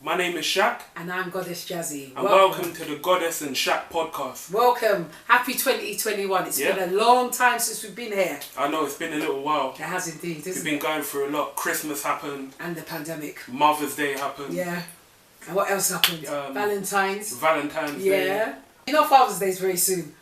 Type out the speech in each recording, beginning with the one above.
My name is Shaq. And I'm Godess Jazzy. And welcome to the Godess and Shaq podcast. Welcome. Happy 2021. It's been a long time since we've been here. I know, it's been a little while. It has indeed, We've been going through a lot. Christmas happened. And the pandemic. Mother's Day happened. Yeah. And what else happened? Valentine's Day. Yeah. You know Father's Day is very soon.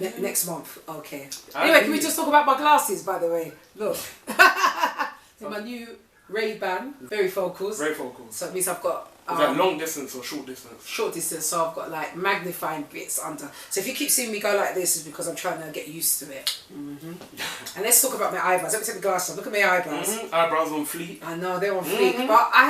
Next month. Okay. Anyway, can we just talk about my glasses, by the way? Look. So my new Ray-Ban, very focused. Very focused. So it means I've got... Is that long distance or short distance? Short distance, so I've got like magnifying bits under. So if you keep seeing me go like this, it's because I'm trying to get used to it. And let's talk about my eyebrows. Let me take the glasses off. Look at my eyebrows. Eyebrows on fleek. I know, they're on fleek. But I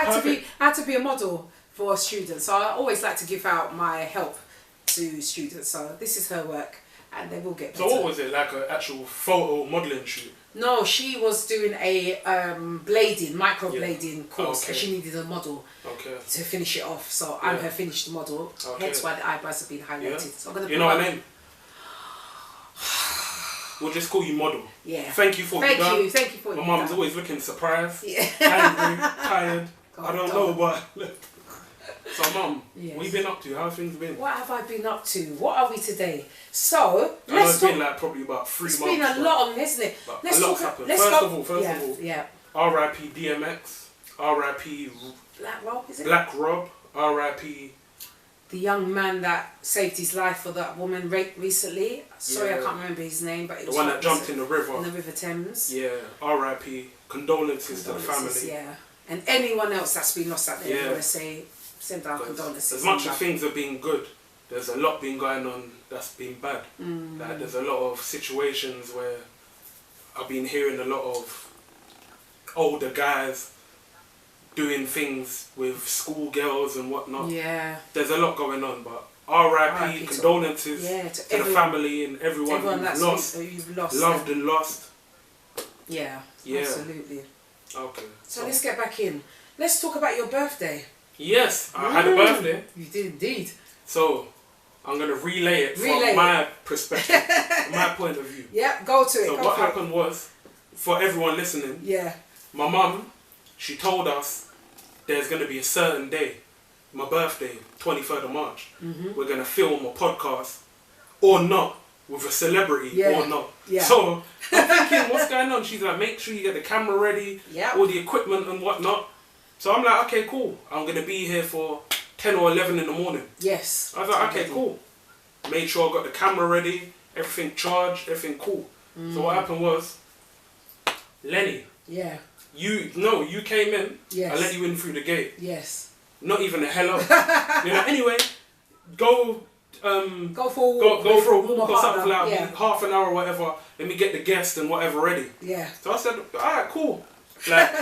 had to be a model for a student. So I always like to give out my help to students. So this is her work and they will get better. So what was it, like an actual photo modelling shoot? No, she was doing a microblading course because she needed a model to finish it off. So I'm her finished model. Hence why the eyebrows have been highlighted. So I'm gonna you know her name? We'll just call you model. Yeah. Thank you for what you've done. Thank you for My mum's always looking surprised, angry, tired. I don't know, but so mum, what you been up to? How's things been? What have I been up to? What are we today? So it's been like probably about 3 months. It's been a lot on, isn't it? Let's talk. First of all, R.I.P. DMX, R.I.P. Black Rob, is it? Black Rob, R.I.P. The young man that saved his life for that woman raped recently. Sorry, I can't remember his name, but it was the one that jumped in the river. In the River Thames. Yeah, R.I.P. Condolences to the family. Yeah, and anyone else that's been lost out there, I want to say, send our condolences. As much as things have been good, there's a lot been going on that's been bad. Like, there's a lot of situations where I've been hearing a lot of older guys doing things with schoolgirls and whatnot. Yeah. There's a lot going on, but R.I.P. condolences to the family and everyone who's lost, loved and lost. Yeah, absolutely. Okay. So let's get back in. Let's talk about your birthday. Yes, I had a birthday. You did indeed. So I'm going to relay it from my perspective, my point of view. Yeah, go to it. So what happened was, for everyone listening, my mum, she told us there's going to be a certain day, my birthday, 23rd of March, we're going to film a podcast or not, with a celebrity or not. So I'm thinking, what's going on? She's like, make sure you get the camera ready, all the equipment and whatnot. So I'm like, okay, cool. I'm going to be here for 10 or 11 in the morning. Yes. I was like, okay, cool. Made sure I got the camera ready, everything charged, everything cool. So what happened was, Lenny. Yeah. You came in. Yes. I let you in through the gate. Yes. Not even a hello. Anyway, go for a walk or something like half an hour or whatever. Let me get the guest and whatever ready. Yeah. So I said, alright, cool. Like,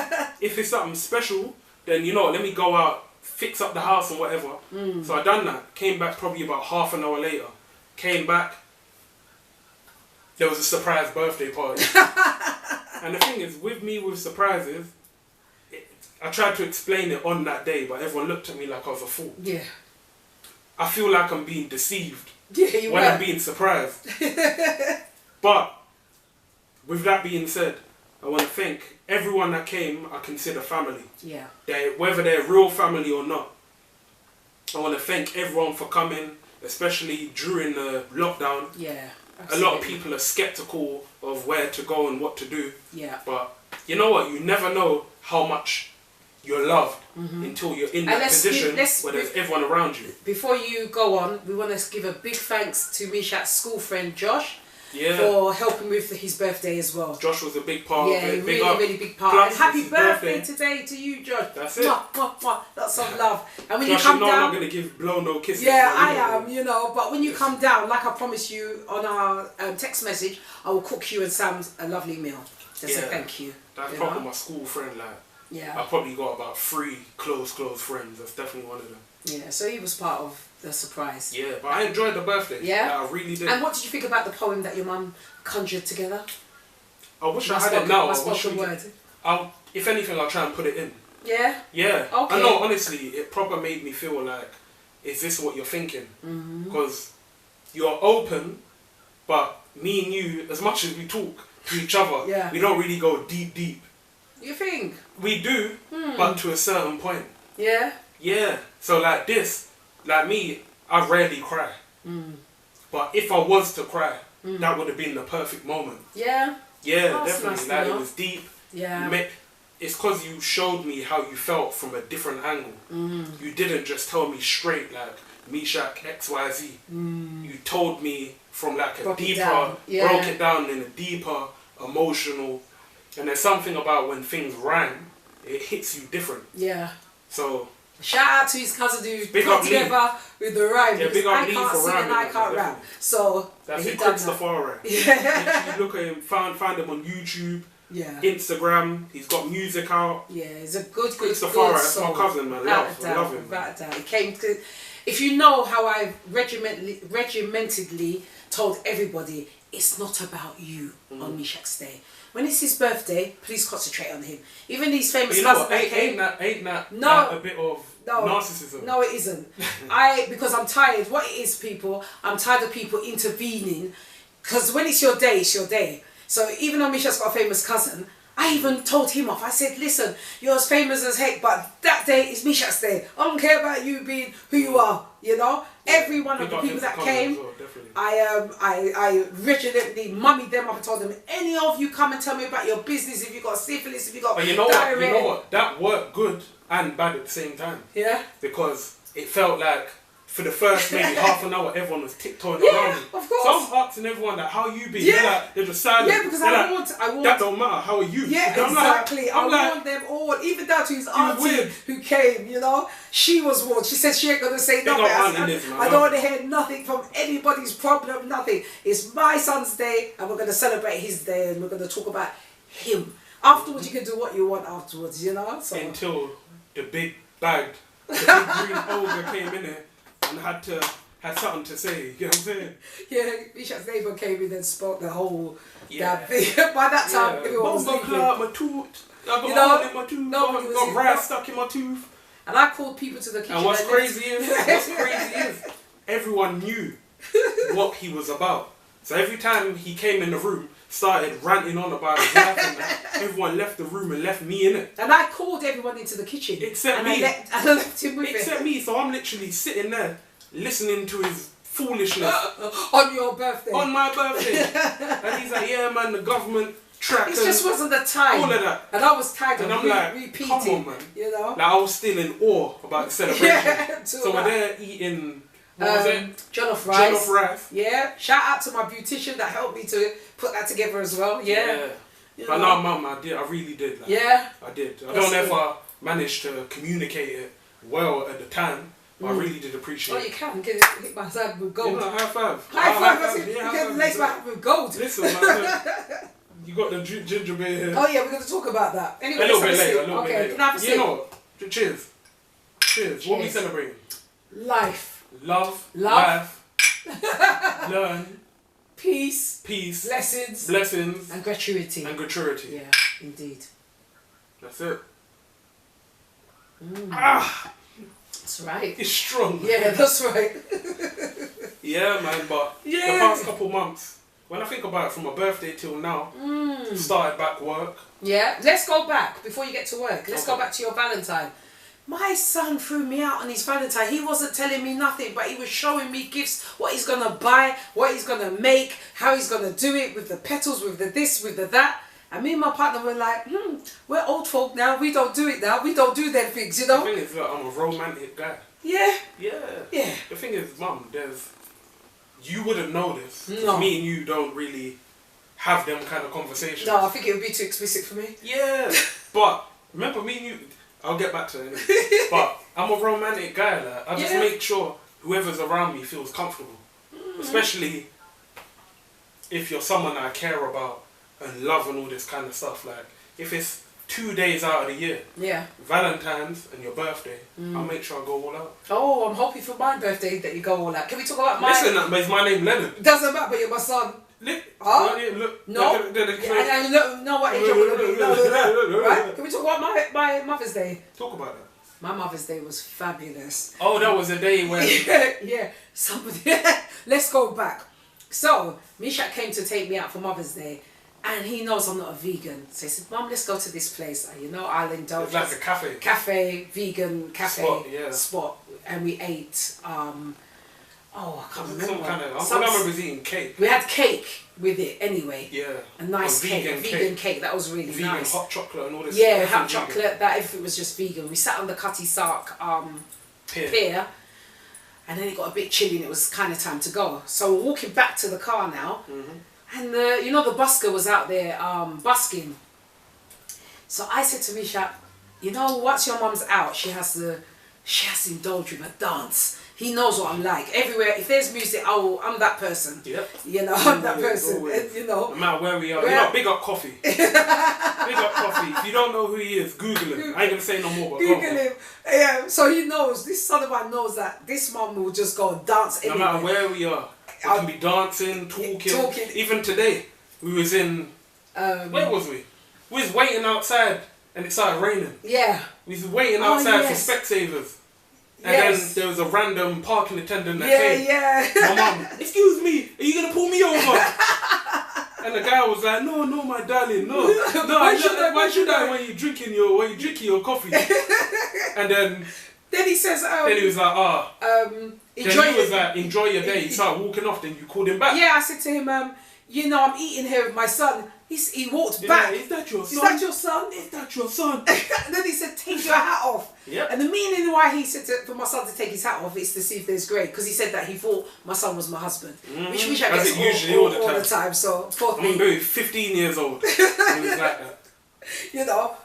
if it's something special, then let me go out, fix up the house and whatever. So I done that. Came back probably about half an hour later. Came back. There was a surprise birthday party. And the thing is, with surprises, I tried to explain it on that day, but everyone looked at me like I was a fool. Yeah. I feel like I'm being deceived when I'm being surprised. But with that being said, I want to thank everyone that came. I consider family. Yeah. Whether they're real family or not. I want to thank everyone for coming, especially during the lockdown. Yeah. Absolutely. A lot of people are skeptical of where to go and what to do. Yeah. But you know what? You never know how much you're loved until you're in that position where there's everyone around you. Before you go on, we want to give a big thanks to Mishak's school friend Josh for helping with his birthday as well. Josh was a big part of it. Really big part. And happy birthday today to you, Josh. That's it. Lots of love. And when Josh, you come down, I'm not going to give blow no kisses. Yeah, I am, but when you come down, like I promised you on our text message, I will cook you and Sam a lovely meal. Just a thank you. That's probably my school friend, I probably got about 3 close friends. That's definitely one of them. Yeah, so he was part of the surprise. Yeah, but I enjoyed the birthday. Yeah? I really did. And what did you think about the poem that your mum conjured together? I wish I had it now. If anything, I'll try and put it in. Yeah? Yeah. Okay. I know, honestly, it probably made me feel like, is this what you're thinking? Because you're open, but me and you, as much as we talk to each other, we don't really go deep. You think? We do, but to a certain point. Yeah? Yeah. So like this, like me, I rarely cry. But if I was to cry, that would have been the perfect moment. Yeah. Yeah, definitely. Like it was deep. Yeah. It's because you showed me how you felt from a different angle. You didn't just tell me straight like Meshach XYZ. You told me from like broke it down in a deeper, emotional, and there's something about when things rhyme, it hits you different. Yeah. So shout out to his cousin who put together with the rhyme. Yeah, big up I can't sing and I can't rap. So that's it. Christopher. Yeah. You look at him, found him on YouTube. Yeah. Instagram, he's got music out. Yeah, he's a good that's my cousin, man. Love him. Without a doubt. He came to, if you know how I've regimentedly told everybody, it's not about you on Meshach's day. When it's his birthday, please concentrate on him. Even these famous cousins that came. Ain't that a bit of narcissism? No, it isn't. Because I'm tired. What it is, people, I'm tired of people intervening. Because when it's your day, it's your day. So even though Meshach's got a famous cousin, I even told him off. I said, listen, you're as famous as heck, but that day is Meshach's day. I don't care about you being who you are, you know? Every one of the people that came, I regimentedly mummied them up and told them, any of you come and tell me about your business, if you got syphilis, if you got diarrhea. You know what? That worked good and bad at the same time. Yeah. Because it felt like for the first maybe half an hour, everyone was tiptoeing around me. Of course. So I'm asking everyone like, how you been? Yeah. They're just silent. Yeah, because I want. That don't matter. How are you? Yeah, exactly. I want them all, even down to his auntie who came. You know, she was warned. She said she ain't gonna say nothing. I don't want to hear nothing from anybody's problem. Nothing. It's my son's day, and we're gonna celebrate his day, and we're gonna talk about him. Afterwards, you can do what you want afterwards. You know. So. Until the big bag, the big green ogre came in there. And had something to say, you know what I'm saying? Yeah, Meshach's neighbour came in and spoke the whole damn thing. By that time, everyone was sleeping. My tooth. I got hole in my tooth. Got brass stuck in my tooth. And I called people to the kitchen. And what's crazy is, everyone knew what he was about. So every time he came in the room, started ranting on about his life and that, everyone left the room and left me in it. And I called everyone into the kitchen. Except me. I left him with Except me. So I'm literally sitting there listening to his foolishness. On your birthday. On my birthday. And he's like, yeah man, the government tracked. It just wasn't the time. All of that. And I was tired of repeating. Come on man. You know? Like I was still in awe about the celebration. So we're there eating... What was it? Jollof rice. Jollof rice. Yeah. Shout out to my beautician that helped me to put that together as well. Yeah. But no, mum, I really did. Like, yeah. I did. I don't know if I managed to communicate it well at the time, but I really did appreciate it. Oh, you can. Hit my hand with gold. Yeah, high five. High five. You can lace my hand with gold. Listen, man. You got the ginger beer here. Oh, yeah, we're going to talk about that. Anyway, a little bit later. Okay, can I have a sip? You know what? Cheers. Cheers. What are we celebrating? Life. Love, life, learn, peace, blessings, and gratuity. Yeah, indeed. That's it. That's right. It's strong. Yeah, that's right. Yeah, man, but the past couple months, when I think about it from my birthday till now, started back work. Yeah, let's go back before you get to work. Let's go back to your Valentine. My son threw me out on his Valentine. He wasn't telling me nothing, but he was showing me gifts, what he's going to buy, what he's going to make, how he's going to do it with the petals, with the this, with the that. And me and my partner were like, we're old folk now. We don't do it now. We don't do them things, you know? The thing is, I'm a romantic guy. Yeah. Yeah. The thing is, Mum, you wouldn't know this. No. Me and you don't really have them kind of conversations. No, I think it would be too explicit for me. Yeah. But remember, me and you... I'll get back to it. But I'm a romantic guy. Like, I just make sure whoever's around me feels comfortable. Especially if you're someone I care about and love and all this kind of stuff. Like, if it's 2 days out of the year, Valentine's and your birthday, I'll make sure I go all out. Oh, I'm hoping for my birthday that you go all out. Can we talk about my... Listen, but it's my name Leonard. Doesn't matter, but you're my son. Look, no. No, what age I'm gonna be? No. Right? Can we talk about my Mother's Day? Talk about that. My Mother's Day was fabulous. Oh, that was a day when... yeah. Somebody... Let's go back. So, Meshach came to take me out for Mother's Day. And he knows I'm not a vegan. So he said, Mum, let's go to this place. You know, I'll indulge. It's like a cafe. Cafe, vegan cafe spot. And we ate, I can't remember. Some kind of, I remember eating cake. We had cake with it anyway. Yeah. A nice cake. Vegan cake. That was really vegan nice. Hot chocolate and all this. Yeah, hot chocolate. That everything was just vegan. We sat on the Cutty Sark pier. And then it got a bit chilly and it was kind of time to go. So we're walking back to the car now. And the busker was out there busking. So I said to Misha, once your mum's out, she has to indulge with a dance. He knows what I'm like. Everywhere, if there's music, I'm that person. Yep. I'm that person. No matter where we are. Big up Coffee. Big up Coffee. If you don't know who he is, Google him. I ain't going to say no more, but Google him. Yeah, so he knows, this son of mine knows that this mum will just go and dance anywhere. No matter where we are. We can be dancing, talking. Even today, we was in... where was we? We was waiting outside and it started raining. Yeah. We was waiting outside for Specsavers. And then there was a random parking attendant that came. My mum, excuse me, are you going to pull me over? And the guy was like, no, my darling, no. Why should I when you're drinking your coffee? And then he says, then he was like, enjoy your day. He started walking off, then you called him back. Yeah, I said to him, I'm eating here with my son. He walked back. Is that your son? Is that your son? Is that your son? And then he said, take your hat off. Yep. And the meaning why he said for my son to take his hat off is to see if there's grey. Because he said that he thought my son was my husband. Which I guess all the time. So, I'm maybe 15 years old. He was like that.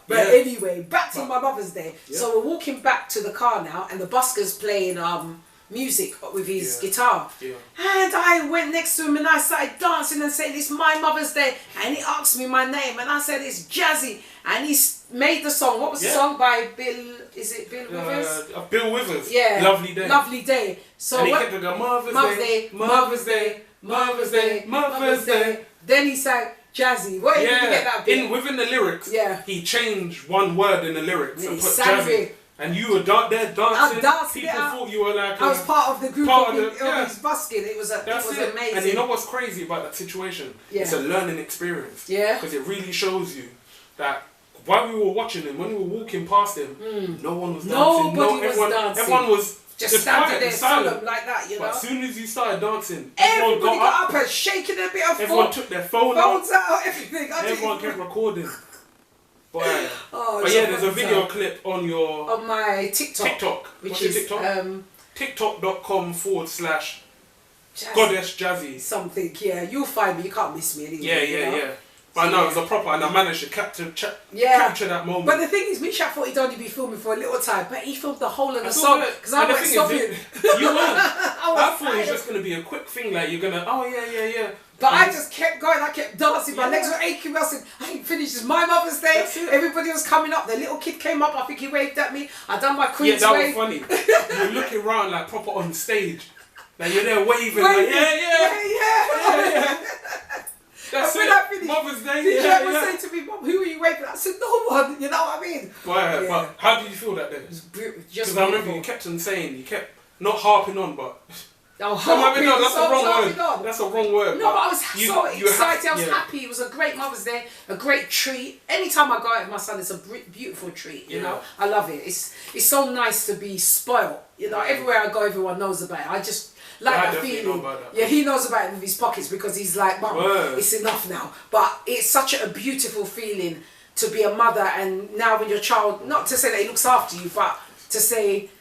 But anyway, back to my Mother's Day. Yep. So we're walking back to the car now and the busker's playing music with his guitar. Yeah. And I went next to him and I started dancing and said, it's my Mother's Day. And he asked me my name and I said, it's Jazzy. And he made the song. What was the song by Bill? Is it Bill Withers? Bill Withers. Yeah. Lovely Day. Lovely Day. So and he kept going, Mother's Day, Mother's Day, Mother's Day, Mother's Day. Then he sang Jazzy. Where did you get that bit? Within the lyrics, he changed one word in the lyrics and put Jazzy. And you were there dancing. People thought you were like. I was part of the group of his busking. It was amazing. And you know what's crazy about that situation? Yeah. It's a learning experience. Yeah. Because it really shows you that while we were watching him, when we were walking past him, no one was dancing. Nobody was dancing. Everyone was just standing there silent like that, But as soon as you started dancing, everybody got up and shaking a bit of everyone took their phones out, everything. Everyone kept recording. But there's a video clip on my TikTok. What's your TikTok? TikTok.com/ Godess Jazzy. Something, you'll find me. You can't miss me anyway. Yeah. But I know it was a proper, and I managed to capture that moment. But the thing is, Misha thought he'd only be filming for a little time, but he filmed the whole of the song because I went stopping. You won't. I thought it was just gonna be a quick thing, like you're gonna, yeah. But I just kept going, I kept dancing, my legs were aching, I said, I ain't finished, it's my Mother's Day. Everybody was coming up, the little kid came up, I think he waved at me, I done my Queen's wave. Yeah, that was funny. You're looking around like proper on stage. Like you're there waving, like, yeah. That's it. I finished, Mother's Day, did you ever say to me, Mum, who are you waving at? I said, no one, you know what I mean? But how did you feel that day? Because I remember you kept on saying, you kept not harping on, but... that's the wrong word. That's the wrong word. No, but I was so excited. I was happy. It was a great Mother's Day, a great treat. Anytime I go out with my son, it's a beautiful treat. You know, I love it. It's so nice to be spoiled. You know, everywhere I go, everyone knows about it. I just like that feeling. Yeah, he knows about it with his pockets because he's like, Mum, it's enough now. But it's such a beautiful feeling to be a mother, and now when your child, not to say that he looks after you, but to say,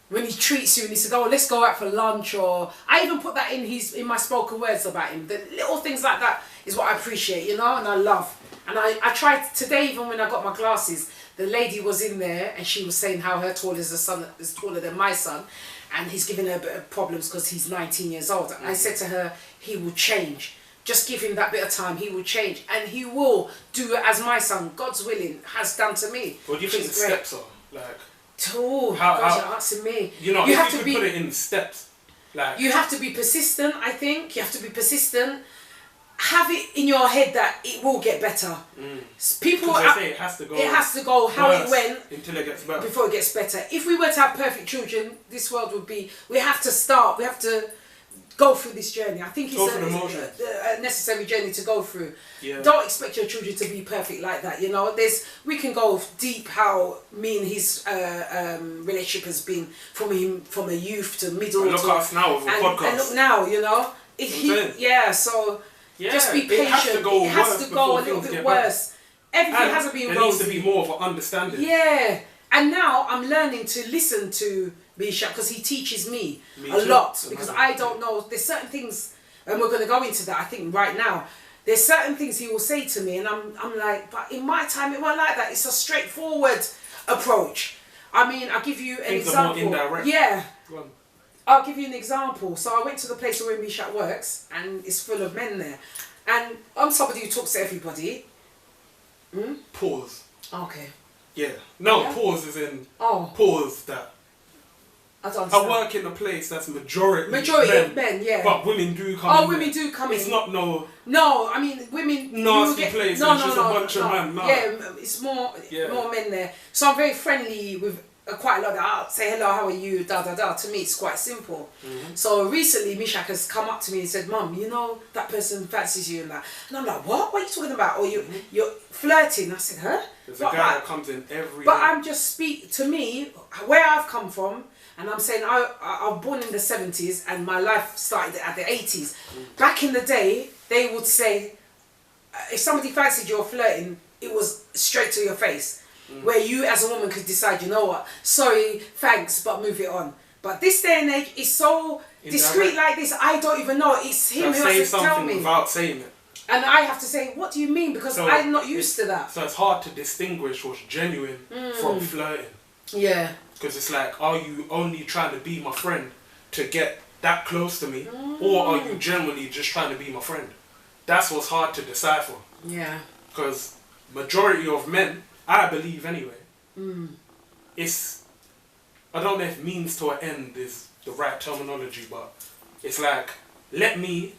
when he treats you and he said, oh, let's go out for lunch, or I even put that in my spoken words about him. The little things like that is what I appreciate, you know, and I love. And I tried today, even when I got my glasses, the lady was in there and she was saying how her son is taller than my son, and he's giving her a bit of problems because he's 19 years old. And I said to her, he will change. Just give him that bit of time, he will change. And he will do it as my son, God's willing, has done to me. What do you think the steps are? Like... you're asking me. You know, you have to put it in steps. Like you have to be persistent. I think you have to be persistent. Have it in your head that it will get better. People say it has to go. It has to go how it went until it gets better. Before it gets better. If we were to have perfect children, this world would be. We have to start. We have to go through this journey. I think it's a necessary journey to go through. Yeah. Don't expect your children to be perfect like that. You know, we can go deep how me and his relationship has been from a youth to middle. And look at us now with a podcast. And look now, you know, so just be patient. It has to go a little bit worse. Everything hasn't been rosy. There needs to be more of an understanding. Yeah, and now I'm learning to listen to Bishop because he teaches me a lot because I don't know. There's certain things, and we're going to go into that I think right now. There's certain things he will say to me and I'm like, but in my time it wasn't like that. It's a straightforward approach. I mean, I'll give you an example. Things are more indirect. Yeah. I'll give you an example. So I went to the place where Bishop works and it's full of men there. And I'm somebody who talks to everybody. Pause. Okay. Yeah. No, pause is in pause that. I work in a place that's majority men, yeah. But women do come in. Oh, women do come in. It's not no, I mean, women... nasty place, it's just a bunch of men. No. Yeah, it's more men there. So I'm very friendly with quite a lot. I'll say, hello, how are you, da-da-da. To me, it's quite simple. So recently, Mishak has come up to me and said, Mum, you know, that person fancies you and that. And I'm like, what? What are you talking about? Or you're flirting. I said, huh? There's a guy that comes in every But day. I'm just to me, where I've come from, and I'm saying I was born in the 70s and my life started at the 80s. Back in the day, they would say, if somebody fancied you or flirting, it was straight to your face. Where you as a woman could decide, you know what, sorry, thanks, but move it on. But this day and age is so discreet like this, I don't even know. It's him who has to tell me. Without saying it. And I have to say, what do you mean? Because I'm not used to that. So it's hard to distinguish what's genuine from flirting. Yeah. Because it's like, are you only trying to be my friend to get that close to me? Or are you genuinely just trying to be my friend? That's what's hard to decipher. Yeah. Because majority of men, I believe anyway, it's, I don't know if means to an end is the right terminology, but it's like, let me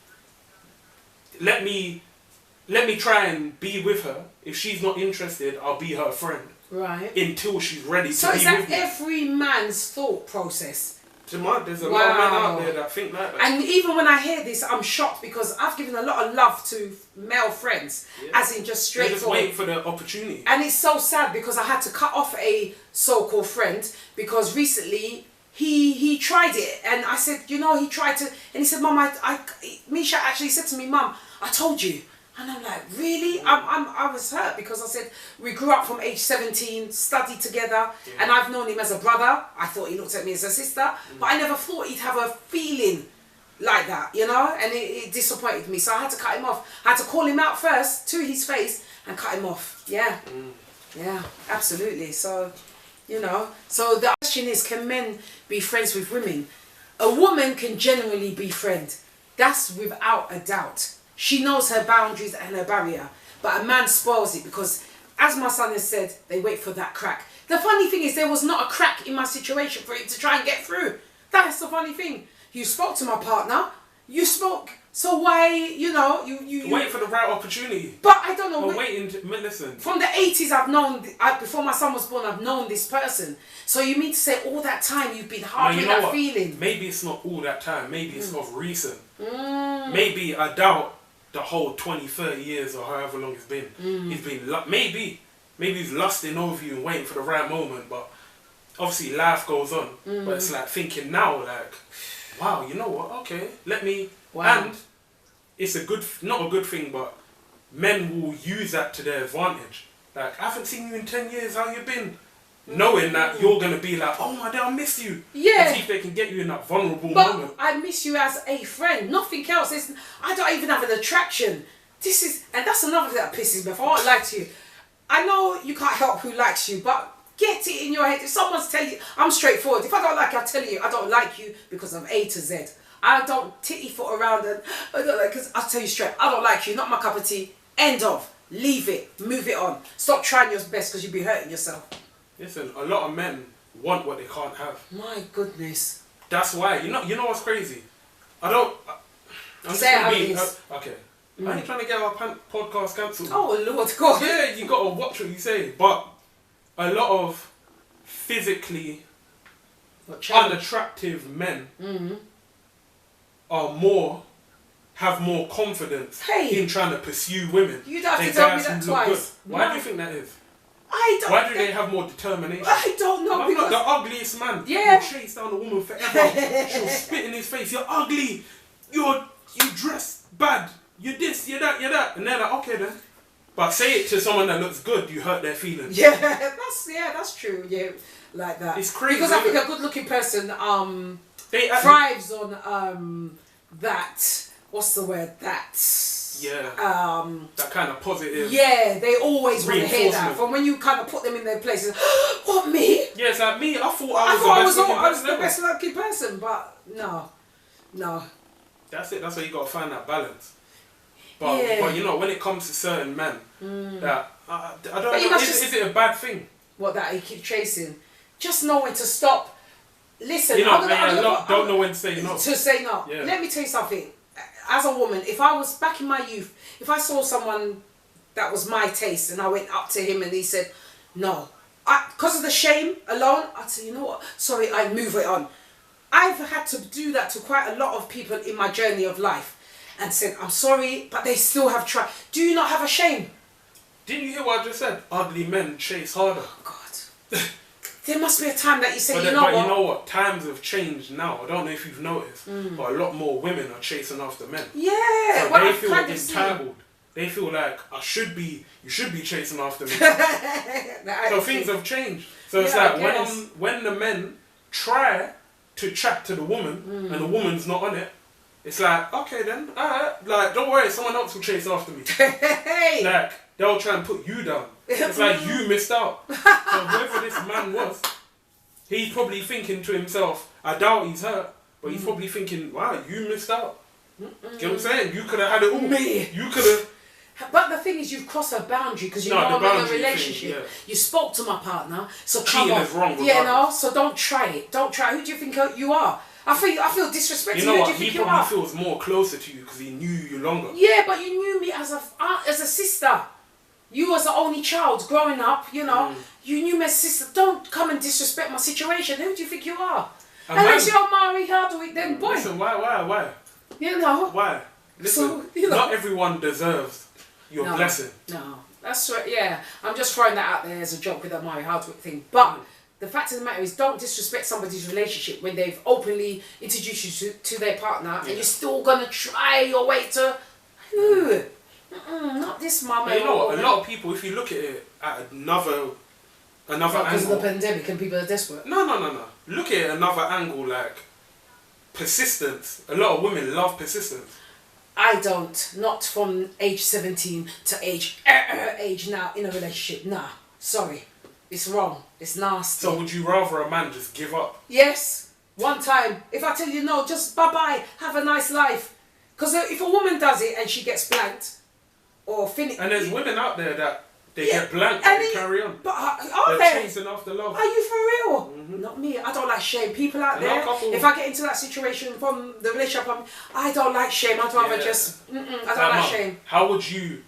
try and be with her. If she's not interested, I'll be her friend. Right. Until she's ready to be with me. So is that every man's thought process? There's a lot of men out there that think like that. And even when I hear this, I'm shocked because I've given a lot of love to male friends, as in just straightforward. Just waiting for the opportunity. And it's so sad because I had to cut off a so-called friend because recently he tried it, and I said, you know, he tried to, and he said, Mum, Misha actually said to me, Mum, I told you. And I'm like, really? I was hurt because I said, we grew up from age 17, studied together, and I've known him as a brother. I thought he looked at me as a sister, but I never thought he'd have a feeling like that, you know? And it disappointed me, so I had to cut him off. I had to call him out first to his face and cut him off. Yeah, yeah, absolutely. So, you know, so the question is, can men be friends with women? A woman can genuinely be friend. That's without a doubt. She knows her boundaries and her barrier. But a man spoils it because, as my son has said, they wait for that crack. The funny thing is, there was not a crack in my situation for it to try and get through. That's the funny thing. You spoke to my partner. You spoke. So why, you know, you wait for the right opportunity. But I don't know. I'm waiting to listen. From the 80s, I've known, before my son was born, I've known this person. So you mean to say all that time you've been harboring that feeling? Maybe it's not all that time. Maybe it's of recent. Maybe I doubt the whole 20, 30 years or however long it's been. He's been, maybe he's lusting over you and waiting for the right moment, but obviously life goes on. But it's like thinking now, like, wow, you know what, okay, let me, and it's not a good thing, but men will use that to their advantage. Like, I haven't seen you in 10 years, how you been? Knowing that you're going to be like, oh my God, I miss you. Yeah. And see if they can get you in that vulnerable moment. I miss you as a friend. Nothing else. I don't even have an attraction. And that's another thing that pisses me off. I won't lie to you. I know you can't help who likes you, but get it in your head. If someone's telling you, I'm straightforward. If I don't like you, I'll tell you, I don't like you because of A to Z. I don't titty foot around and I don't like, because I'll tell you straight, I don't like you, not my cup of tea. End of. Leave it. Move it on. Stop trying your best because you'll be hurting yourself. Listen, a lot of men want what they can't have. My goodness. That's why. You know what's crazy? I'm say how it is. Okay. I ain't trying to get our podcast cancelled. Oh Lord God. Yeah, you gotta watch what you say. But a lot of physically unattractive men have more confidence in trying to pursue women. You'd have to tell me that twice. Why do you think that is? I don't. Why do they have more determination? I don't know. I'm not the ugliest man. Yeah. Will chase down a woman forever. She'll spit in his face. You're ugly. You dress bad. You're this. You're that. You're that. And they're like, okay then. But say it to someone that looks good, you hurt their feelings. Yeah, that's true. Yeah, like that. It's crazy. Because I think a good-looking person thrives on that. What's the word? That kind of positive. Yeah, they always want to hear that. From when you kind of put them in their places. What, me? Yeah, it's like me. I thought I was the best looking person, but no. That's it. That's why you got to find that balance. But you know, when it comes to certain men, that I don't know. Is it a bad thing? What, that you keep chasing? Just know when to stop. Listen, don't know when to say no. To say no. Yeah. Let me tell you something. As a woman, if I was back in my youth, if I saw someone that was my taste and I went up to him and he said no, because of the shame alone, I'd say, you know what? Sorry, I'd move it on. I've had to do that to quite a lot of people in my journey of life. And said, I'm sorry, but they still have tried. Do you not have a shame? Didn't you hear what I just said? Ugly men chase harder. Oh, God. There must be a time that you say, you know what? Times have changed now. I don't know if you've noticed, but a lot more women are chasing after men. Yeah. So they feel entitled. They feel like, you should be chasing after me. So things have changed. So it's like, when the men try to chat to the woman, and the woman's not on it, it's like, okay then, alright, like, don't worry, someone else will chase after me. Like, they'll try and put you down. It's like, you missed out. So whoever this man was, he's probably thinking to himself, I doubt he's hurt, but he's probably thinking, wow, you missed out. Get what I'm saying? You could have had it all. Me. You could have... But the thing is, you've crossed a boundary because I'm in a relationship. Thing, You spoke to my partner, so come on. Is wrong so don't try it. Don't try. Who do you think you are? I feel disrespected. You know what? He probably feels more closer to you because he knew you longer. Yeah, but you knew me as a sister. You was the only child growing up. You know, you knew me as a sister. Don't come and disrespect my situation. Who do you think you are? Unless you're Mari Hardwick, then boy. Listen, why? You know. Why? Listen, not everyone deserves your blessing. No, that's right. Yeah, I'm just throwing that out there as a joke with that Mari Hardwick thing, but. The fact of the matter is, don't disrespect somebody's relationship when they've openly introduced you to their partner, and you're still gonna try your way to, not this mama. You know what? A lot of people, if you look at it at another angle, because of the pandemic and people are desperate. No. Look at it another angle, like persistence. A lot of women love persistence. I don't. Not from age 17 to age now in a relationship. Nah, sorry. It's wrong. It's nasty. So would you rather a man just give up? Yes. One time. If I tell you no, just bye-bye. Have a nice life. Because if a woman does it and she gets blanked or finished... And there's women out there that they get blanked and they carry on. But are They're chasing after love. Are you for real? Not me. I don't like shame. People out there, if I get into that situation from the relationship, I don't like shame. I'd rather just... I don't like shame. How would you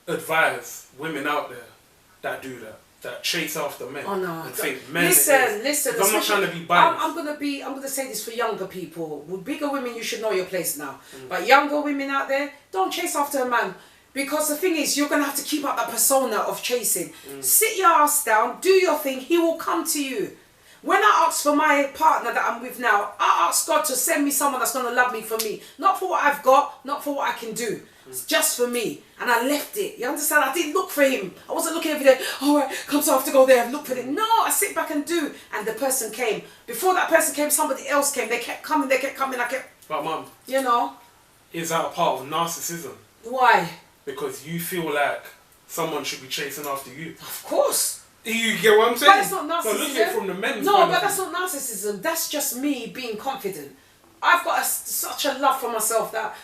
advise women out there that do that chase after men? Oh no! And think men. Listen. I'm not trying to be biased. I'm gonna say this for younger people. With bigger women, you should know your place now. But younger women out there, don't chase after a man, because the thing is, you're gonna have to keep up that persona of chasing. Sit your ass down, do your thing. He will come to you. When I ask for my partner that I'm with now, I ask God to send me someone that's gonna love me for me, not for what I've got, not for what I can do. It's just for me. And I left it. You understand? I didn't look for him. I wasn't looking every day. All right, come so I have to go there and look for him. No, I sit back and do. And the person came. Before that person came, somebody else came. They kept coming. I kept... But Mum. You know? Is that a part of narcissism? Why? Because you feel like someone should be chasing after you. Of course. You get what I'm saying? But it's not narcissism. So look at it from the men's No, but that's not narcissism. That's just me being confident. I've got such a love for myself that...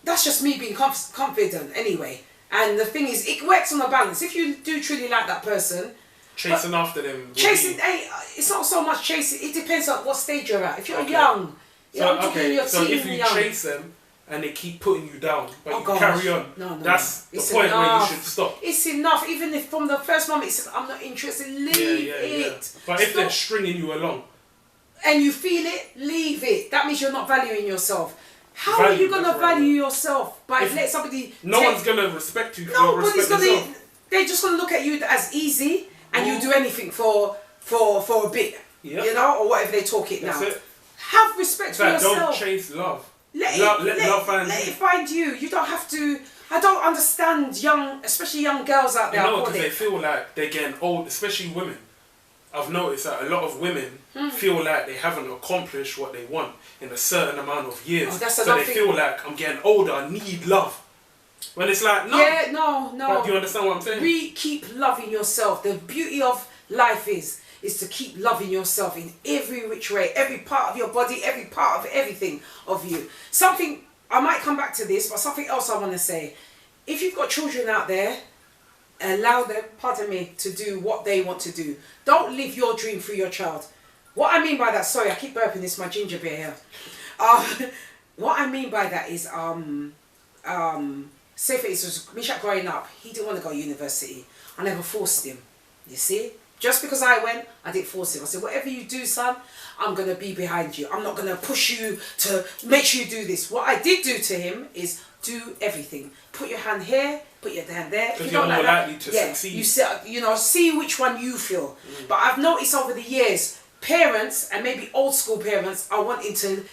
That's just me being confident anyway. And the thing is, it works on a balance. If you do truly like that person... Chasing after them... it's not so much chasing. It depends on what stage you're at. If you're young... So if you chase them and they keep putting you down, but you carry on, that's the point where you should stop. It's enough. Even if from the first moment it says, I'm not interested, leave it. But if they're stringing you along... And you feel it, leave it. That means you're not valuing yourself. How are you going to value yourself by let somebody... No one's going to respect you. Nobody's going to... They're just going to look at you as easy and you do anything for a bit. Yep. You know, or whatever they talk it now. It. Have respect for yourself. Don't chase love. Let it find you. You don't have to... I don't understand especially young girls out there. You know, because they feel like they're getting old, especially women. I've noticed that a lot of women feel like they haven't accomplished what they want in a certain amount of years. Oh, so they feel like, I'm getting older, I need love. When it's like, no. Yeah, no. But do you understand what I'm saying? Keep loving yourself. The beauty of life is to keep loving yourself in every which way. Every part of your body, every part of everything of you. Something, I might come back to this, but something else I want to say. If you've got children out there, allow them, pardon me, to do what they want to do. Don't live your dream through your child. What I mean by that, sorry, I keep burping, this my ginger beer here. What I mean by that is, say for instance, Mishak growing up, he didn't want to go to university. I never forced him, you see? Just because I went, I didn't force him. I said, whatever you do, son, I'm going to be behind you. I'm not going to push you to make sure you do this. What I did do to him is do everything. Put your hand here, put your hand there. Because you're more likely to succeed. See which one you feel. But I've noticed over the years, parents, and maybe old school parents, are wanting to...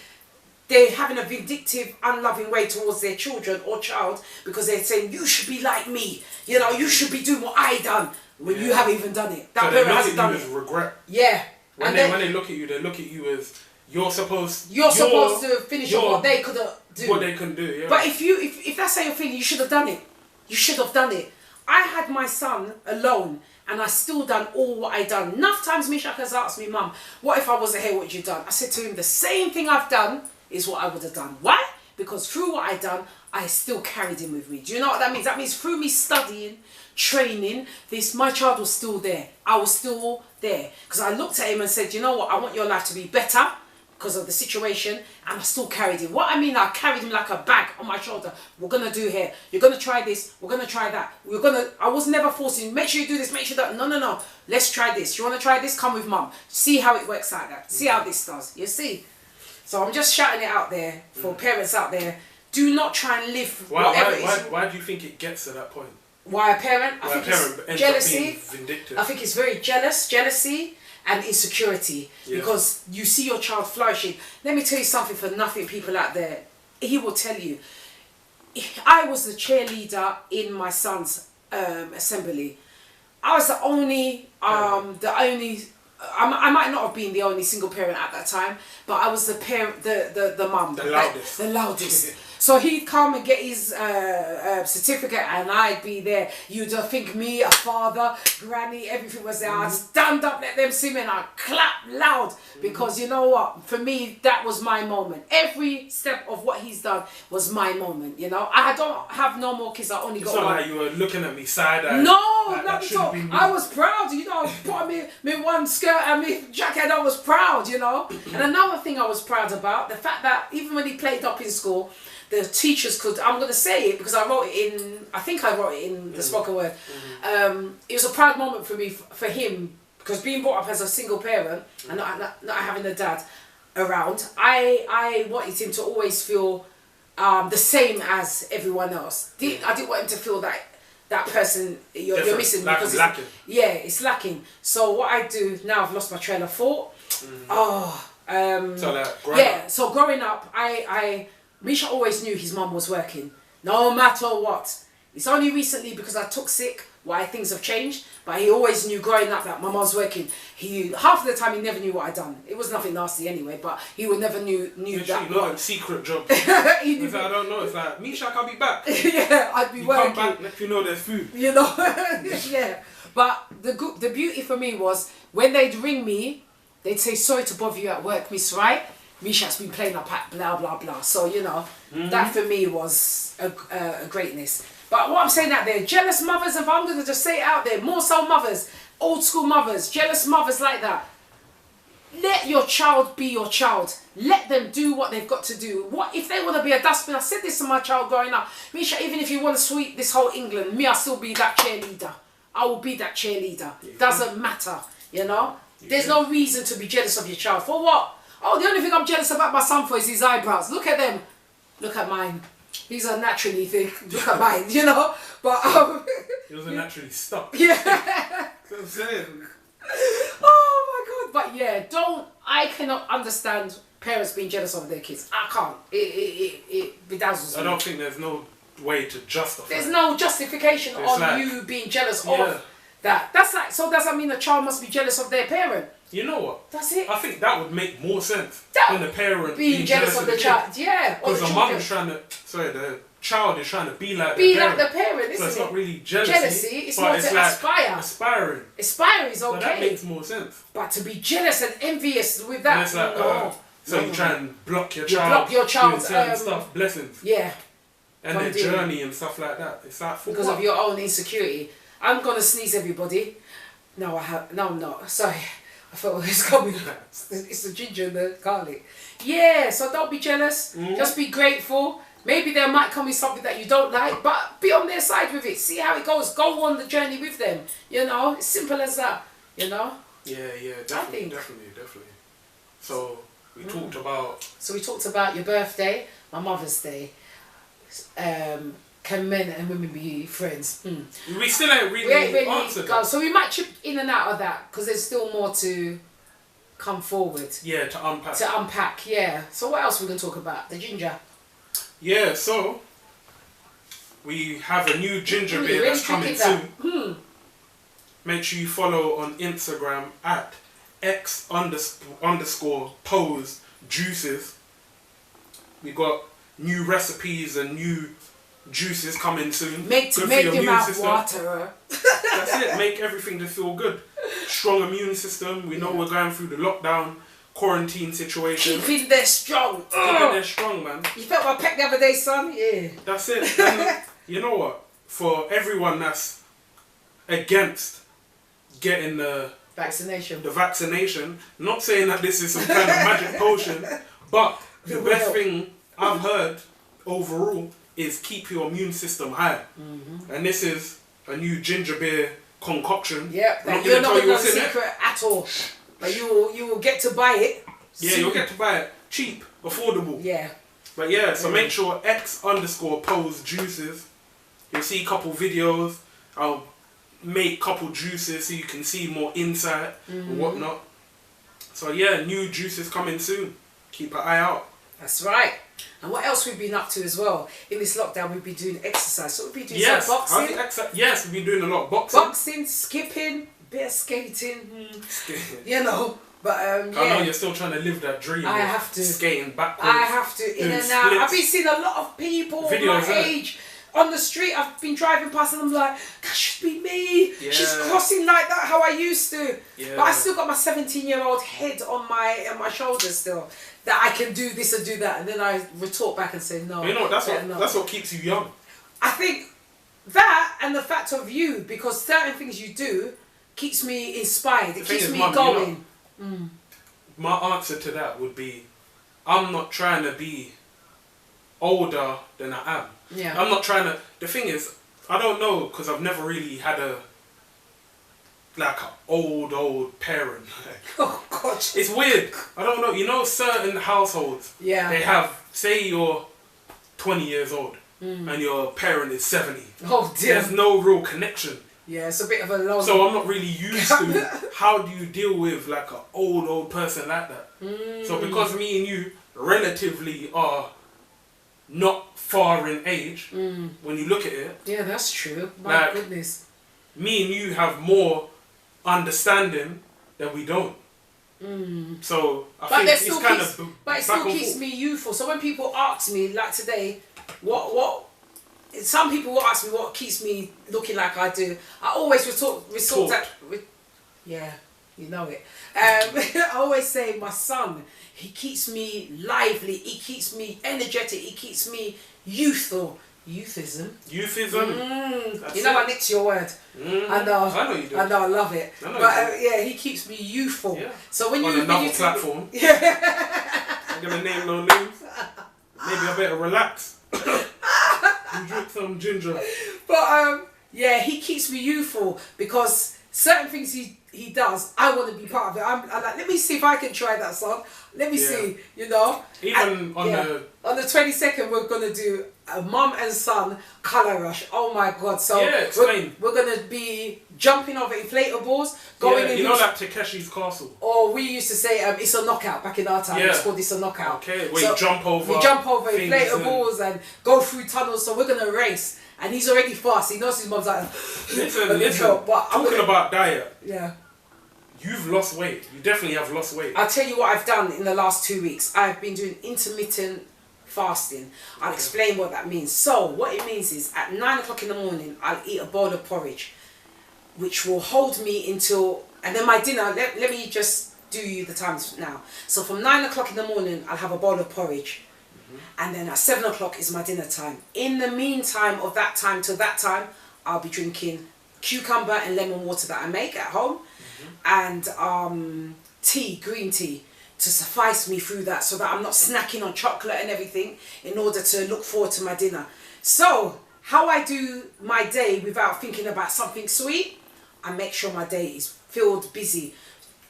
They're having a vindictive, unloving way towards their children or child because they're saying, you should be like me. You know, you should be doing what I done. When you haven't even done it. That parent hasn't done it. Regret. Yeah. When they look at you, they look at you as you're supposed to finish off what they couldn't do. What they couldn't do, yeah. But if that's how you're feeling, you should have done it. You should have done it. I had my son alone and I still done all what I done. Enough times Mishak has asked me, Mum, what if I wasn't here, what would you done? I said to him, the same thing I've done is what I would have done. Why? Because through what I done, I still carried him with me. Do you know what that means? That means through me studying, training, my child was still there. I was still there. Because I looked at him and said, you know what, I want your life to be better because of the situation, and I still carried him. What I mean, I carried him like a bag on my shoulder. We're going to do here. You're going to try this. We're going to try that. I was never forcing, make sure you do this, make sure that, no. Let's try this. You want to try this? Come with Mum. See how it works like that. See how this does. You see? So I'm just shouting it out there for parents out there. Do not try and live whatever it is. Why do you think it gets to that point? Why a parent? I think it's jealousy. Vindictive. I think it's very jealousy and insecurity because you see your child flourishing. Let me tell you something for nothing people out there. He will tell you. I was the cheerleader in my son's assembly. I was the only I might not have been the only single parent at that time, but I was the parent, the mum. The loudest. So he'd come and get his certificate and I'd be there. You'd think me, a father, granny, everything was there. I'd stand up, let them see me and I'd clap loud because you know what? For me, that was my moment. Every step of what he's done was my moment, you know? I don't have no more kids, I only got one. It's not like you were looking at me side-eye. No, not at all. I was proud, you know, put me one skirt and me jacket, I was proud, you know? And another thing I was proud about, the fact that even when he played up in school, the teachers could, I'm going to say it because I think I wrote it in the spoken word. It was a proud moment for me, for him, because being brought up as a single parent and not having a dad around, I wanted him to always feel the same as everyone else. I didn't want him to feel that person you're missing like because it's lacking. It's lacking. So what I do now, I've lost my train of thought. So growing up, Misha always knew his mum was working, no matter what. It's only recently because I took sick why things have changed, but he always knew growing up that my mum's working. Half of the time he never knew what I'd done. It was nothing nasty anyway, but he would never knew that. Not a secret job. He knew. I don't know. It's like, Misha, I'll be back. Yeah, I'd be working. Come back, let you know there's food. You know, yeah. But the beauty for me was when they'd ring me, they'd say, sorry to bother you at work, Miss Wright. Misha's been playing up at blah blah blah. So you know, that for me was a greatness. But what I'm saying out there, jealous mothers, if I'm gonna just say it out there, more so mothers, old school mothers, jealous mothers like that. Let your child be your child. Let them do what they've got to do. What if they want to be a dustbin? I said this to my child growing up. Misha, even if you want to sweep this whole England, me, I'll still be that cheerleader. I will be that cheerleader. Doesn't matter, you know. There's no reason to be jealous of your child. For what? Oh, the only thing I'm jealous about my son for is his eyebrows. Look at them. Look at mine. These are naturally thick. Look at mine, you know. But yours are naturally stuck. Yeah. That's what I'm saying. Oh my God! But yeah, I cannot understand parents being jealous of their kids. I can't. It bedazzles me. I don't think there's no way to justify. There's no justification on you being jealous of that. That's like, so does that mean a child must be jealous of their parent? You know what? That's it. I think that would make more sense than the parent being jealous of the child. Yeah. Because the mum is trying to, the child is trying to be like the parent, isn't it? So it's not really jealousy. It's more to like aspire. Aspiring. Aspiring is okay. So that makes more sense. But to be jealous and envious with that, it's like, no. So you try and block your child. Block your child's certain stuff, blessings. Yeah. And their journey and stuff like that. It's like because of your own insecurity. I'm gonna sneeze, everybody. No, I'm not. Sorry. I thought it was coming. It's the ginger and the garlic. Yeah, so don't be jealous. Just be grateful. Maybe there might come in something that you don't like, but be on their side with it. See how it goes. Go on the journey with them. You know, it's simple as that. You know. Yeah, definitely. So we talked about. So we talked about your birthday, my Mother's Day. Can men and women be friends? We still ain't really answered that. So we might chip in and out of that because there's still more to come forward. Yeah, to unpack. To unpack, yeah. So what else are we going to talk about? The ginger. Yeah, so we have a new ginger beer that's coming soon. Make sure you follow on Instagram at @x_pose juices. We got new recipes and new juices coming soon. Make your mouth water. That's it. Make everything to feel good. Strong immune system. We know we're going through the lockdown, quarantine situation. Keep it there strong. Keep it there strong, man. You felt my pec the other day, son? Yeah. That's it. And you know what? For everyone that's against getting the vaccination, not saying that this is some kind of magic potion, but the best thing I've heard overall is keep your immune system high. And this is a new ginger beer concoction. Yep, that you're not going to secret at all. But you will get to buy it. Yeah, you'll get to buy it cheap, affordable. Yeah. But yeah, so make sure @x_pose juices. You'll see a couple videos. I'll make couple juices so you can see more insight and whatnot. So yeah, new juices coming soon. Keep an eye out. That's right. And what else we've been up to as well? In this lockdown, we've been doing exercise. So we've been doing some boxing. Yes, we've been doing a lot of boxing. Boxing, skipping, bit of skating. You know. But I know you're still trying to live that dream. I have to. Skating backwards. I have to. In and out. I've been seeing a lot of people my age on the street. I've been driving past and I'm like, that should be me. Yeah. She's crossing like that how I used to. Yeah. But I still got my 17-year-old head on my shoulders still. That I can do this and do that. And then I retort back and say no. You know, that's what keeps you young. I think that and the fact of you, because certain things you do keeps me inspired. It keeps me going. You know, my answer to that would be, I'm not trying to be older than I am. Yeah. I'm not trying to. The thing is, I don't know because I've never really had an old parent. Oh gosh. It's weird. I don't know. You know, certain households. Yeah. They have, say you're 20 years old and your parent is 70. Oh dear. There's no real connection. Yeah, it's a bit of a long... So I'm not really used to how do you deal with like an old person like that. So because me and you relatively are not far in age, when you look at it... Yeah, that's true. My goodness. Me and you have more understanding than we don't. So I think it's kind of... But it still keeps me youthful. So when people ask me, like today, what some people will ask me what keeps me looking like I do. I always resort that. Yeah, you know it. I always say my son, he keeps me lively, he keeps me energetic, he keeps me youthful. Youthism. You know I nicked your word. I know you do. I know I love it. But yeah, he keeps me youthful. Yeah. So when on another platform. I'm gonna name no names. Maybe I better relax. You drink some ginger. But yeah, he keeps me youthful because certain things he does, I want to be part of it. I'm like, let me see if I can try that song. Let me see, you know. Even on the 22nd, we're gonna do a mum and son colour rush. Oh my god! So we're gonna be jumping over inflatables, going in. You know, like Takeshi's Castle. Or we used to say it's a knockout back in our time. It's called It's a Knockout. Okay, where you jump over. We jump over inflatables and go through tunnels. So we're gonna race. And he's already fast. He knows his mum's like. Listen. But talking about diet. Yeah. You've lost weight. You definitely have lost weight. I'll tell you what I've done in the last 2 weeks. I've been doing intermittent fasting. I'll explain what that means. So what it means is at 9 o'clock in the morning, I'll eat a bowl of porridge, which will hold me until, and then my dinner. Let me just do you the times now. So from 9 o'clock in the morning, I'll have a bowl of porridge. And then at 7 o'clock is my dinner time. In the meantime of that time till that time, I'll be drinking cucumber and lemon water that I make at home. And tea, green tea, to suffice me through that so that I'm not snacking on chocolate and everything in order to look forward to my dinner. So, how I do my day without thinking about something sweet, I make sure my day is filled, busy.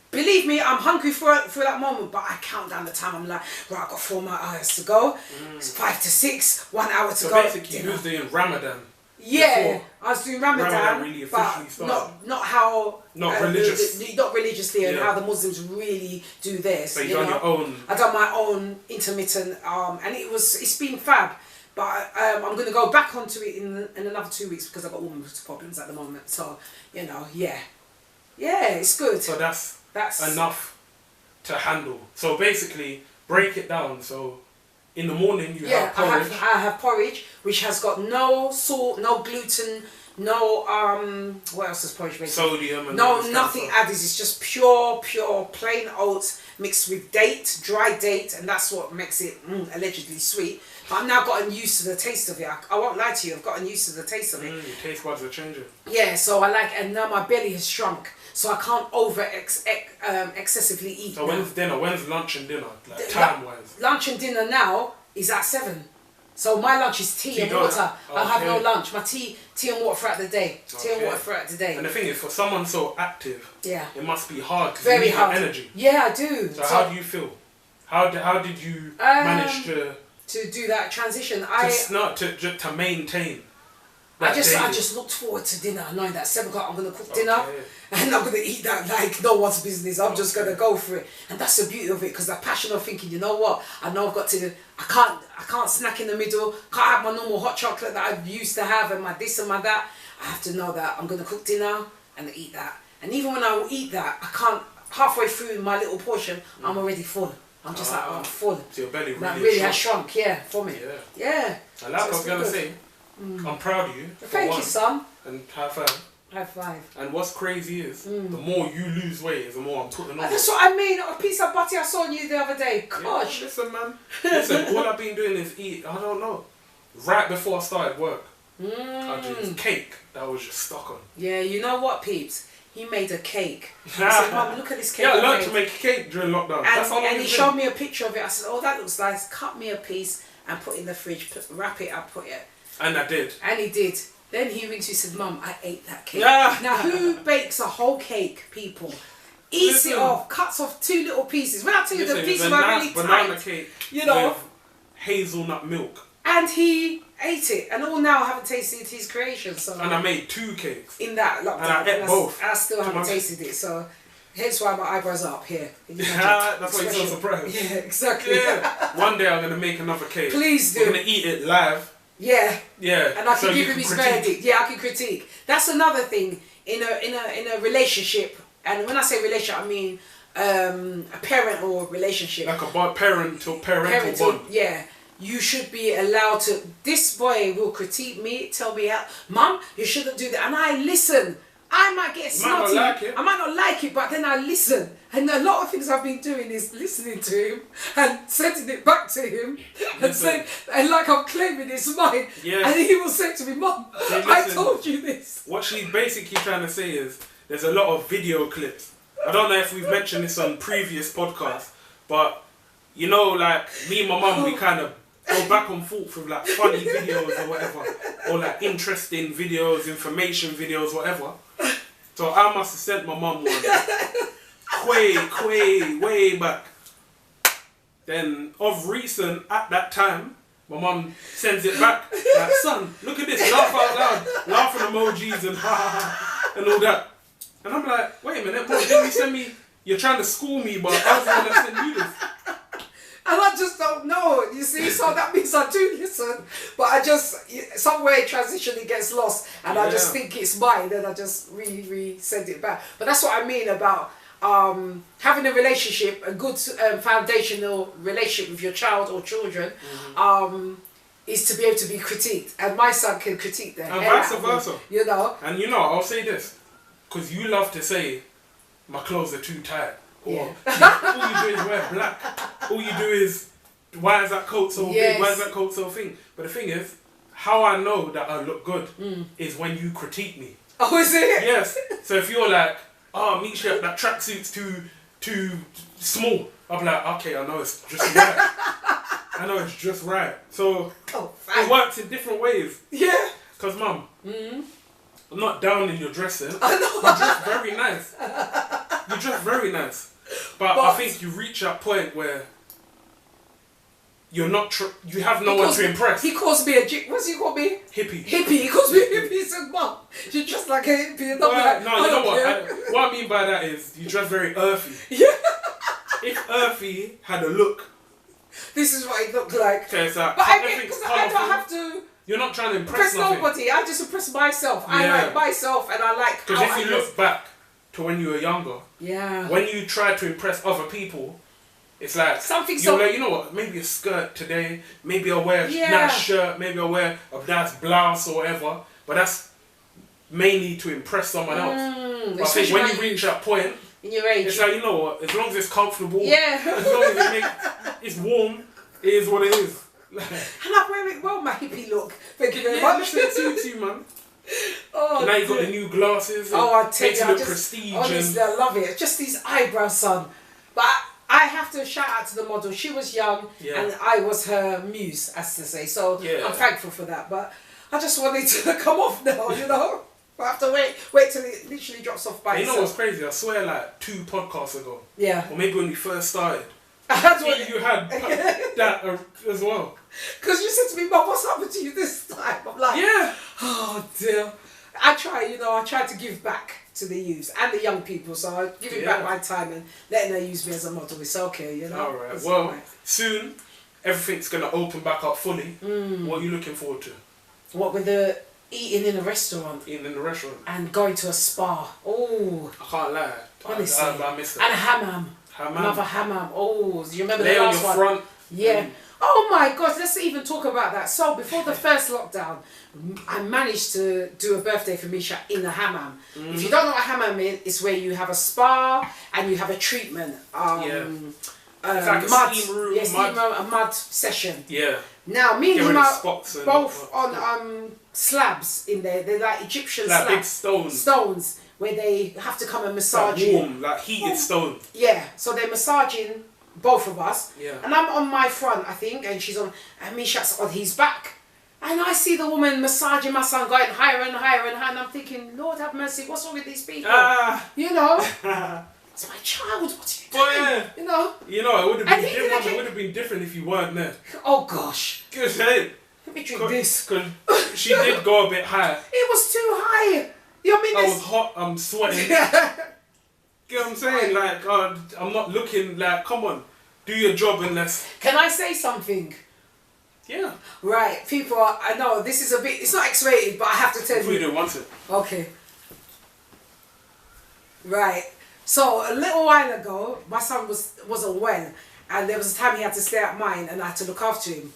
Believe me, I'm hungry for that moment, but I count down the time. I'm like, right, I've got 4 more hours to go. It's 5 to 6, 1 hour to go. So basically, you was doing Ramadan. Yeah, I was doing Ramadan really but started. not how not religious, not religiously, and how the Muslims really do theirs. So you done your own. I done my own intermittent, and it's been fab. But I'm gonna go back onto it in another 2 weeks because I've got women's problems at the moment. So yeah, it's good. So that's enough to handle. So basically, break it down. So in the morning you have porridge. I have porridge which has got no salt, no gluten, no what else is porridge made? Sodium and nothing added. It's just pure plain oats mixed with dry date, and that's what makes it allegedly sweet. But I've now gotten used to the taste of it. I won't lie to you, I've gotten used to the taste of it. Your taste buds are changing. Yeah, so I like, and now my belly has shrunk, so I can't excessively eat. So when's dinner? When's lunch and dinner? Like time wise? Lunch and dinner now is at 7. So my lunch is tea and water. I have no lunch. My tea and water throughout the day. Tea and water throughout the day. And the thing is, for someone so active, it must be hard. Very hard. Energy. Yeah, I do. So how do you feel? How did you manage to do that transition? To maintain. I just looked forward to dinner, knowing that 7 o'clock I'm gonna cook dinner, and I'm gonna eat that like no one's business. I'm just gonna go for it, and that's the beauty of it. Because the passion of thinking, you know what? I know I've got to. I can't snack in the middle. Can't have my normal hot chocolate that I used to have, and my this and my that. I have to know that I'm gonna cook dinner and eat that. And even when I eat that, I can't. Halfway through my little portion, I'm already full. I'm just like, I'm full. So your belly really has shrunk, for me. Yeah. I like what I was gonna say. I'm proud of you. Thank you, son. And high five. High five. And what's crazy is, the more you lose weight, the more I'm putting on. That's what I mean. A piece of butter I saw on you the other day. Gosh. Yeah, listen, man. Listen, all I've been doing is eat. I don't know. Right before I started work, I did this cake that was just stuck on. Yeah, you know what, peeps? He made a cake. I said, Mum, look at this cake. Yeah, I learned to make a cake during lockdown. And he showed me a picture of it. I said, oh, that looks nice. Cut me a piece and put it in the fridge. Wrap it up, put it. And I did. And he did. Then he rings you and said, Mum, I ate that cake. Now, who bakes a whole cake, people? Eats it off, cuts off 2 little pieces. When I tell you the pieces were really banana tight, cake, with hazelnut milk. And he ate it. And all now I haven't tasted his creation. So and I made 2 cakes. In that lockdown. And I ate both. I still haven't tasted it. So hence why my eyebrows are up here. That's why you're so surprised. Yeah, exactly. Yeah. One day I'm going to make another cake. Please do. We're going to eat it live. Yeah. Yeah. And I can give him his verdict. Yeah, I can critique. That's another thing in a relationship. And when I say relationship, I mean a parent or relationship. Like a parental bond. Yeah. You should be allowed to. This boy will critique me, tell me, Mum, you shouldn't do that. And I listen. I might get snotty. I might not like it, but then I listen. And a lot of things I've been doing is listening to him and sending it back to him and saying, and like I'm claiming it's mine. Yeah. And he will say to me, Mum, I told you this. What she's basically trying to say is there's a lot of video clips. I don't know if we've mentioned this on previous podcasts, but you know, like me and my mum, we kind of go back and forth with like funny videos or whatever, or like interesting videos, information videos, whatever. So I must have sent my mum one way back. Then of recent, at that time, my mum sends it back. Like, son, look at this, laugh out loud, laughing emojis and ha ha ha and all that. And I'm like, wait a minute, bro, didn't you send me? You're trying to school me, but I was the one that sent you this. And I just don't know, you see, so that means I do listen, but I just, somewhere in transition it gets lost, and I just think it's mine, and I just send it back. But that's what I mean about having a relationship, a good foundational relationship with your child or children, is to be able to be critiqued. And my son can critique the and vice versa. You know? And you know, I'll say this, because you love to say, my clothes are too tight. Or all you do is wear black. All you do is, why is that coat so big? Why is that coat so thin? But the thing is, how I know that I look good is when you critique me. Oh, is it? Yes. So if you're like, oh, Misha, that tracksuit's too small, I'm like, okay, I know it's just right. I know it's just right. So it works in different ways. Yeah. Because, Mum, I'm not down in your dressing. I know. You dress very nice. You dress very nice. But I think you reach that point where you're not, you have no one to impress. He calls me what's he call me? Hippie. Hippie. He calls me hippie. He says, Mum, you dress like a hippie. And I'm no, you know what? What I mean by that is you dress very earthy. Yeah. If earthy had a look. This is what it looked like. Okay, so but I mean, because I don't have to. You're not trying to impress nobody. I just impress myself. I like myself, and I like. Because if you look back to when you were younger, when you try to impress other people, it's like you're like, you know what? Maybe a skirt today. Maybe I'll wear a nice shirt. Maybe I'll wear a nice blouse or whatever. But that's mainly to impress someone else. But I think when you reach that point, in your age, it's like, you know what? As long as it's comfortable, as long as it's warm, it is what it is. And I wear it well, my hippie look. Thank you very much. It suits you, man. Oh, now you got the new glasses. I tell you, look prestige. Honestly, I love it. Just these eyebrows, son. But I have to shout out to the model. She was young, and I was her muse, as to say. So I'm thankful for that. But I just wanted to come off now, you know. I have to wait till it literally drops off by itself. You know what's crazy? I swear, like 2 podcasts ago. Yeah. Or maybe when we first started. You had that as well. Because you said to me, Mum, what's happened to you this time? I'm like, oh dear. I try to give back to the youths and the young people, so I give it back my time and letting her use me as a model. It's okay, you know. Alright, well, soon everything's going to open back up fully. What are you looking forward to? What, with the eating in a restaurant? Eating in the restaurant. And going to a spa. Oh. I can't lie. Honestly. I miss that. And a hammam. Another hammam. Oh, do you remember Lay the last on your one? front. Yeah. Oh my God, let's even talk about that. So before the first lockdown, I managed to do a birthday for Misha in a hammam. If you don't know what a hammam is, it's where you have a spa and you have a treatment. It's like a steam room. A mud session. Yeah. Now, me and him are both on slabs in there. They're like Egyptian slabs. Like big stones. Stones where they have to come and massage like warm, like heated stone. Yeah, so they're massaging both of us. Yeah. And I'm on my front, I think, and she's on, and Misha's on his back. And I see the woman massaging my son, going higher and higher and higher, and I'm thinking, Lord have mercy, what's wrong with these people? You know? It's my child, what are you doing? You know? You know, it would have been different. It would have been different if you weren't there. Oh gosh. Good head. Let me drink this. Because she did go a bit high. It was too high. You know what I mean? I was hot, I'm sweating. You know what I'm saying? Like, I'm not looking like, come on, do your job unless... Can I say something? Yeah. Right, people, I know this is a bit, it's not X-rated, but I have to tell you. If we don't want it. Okay. Right. So, a little while ago, my son wasn't well, and there was a time he had to stay at mine, and I had to look after him.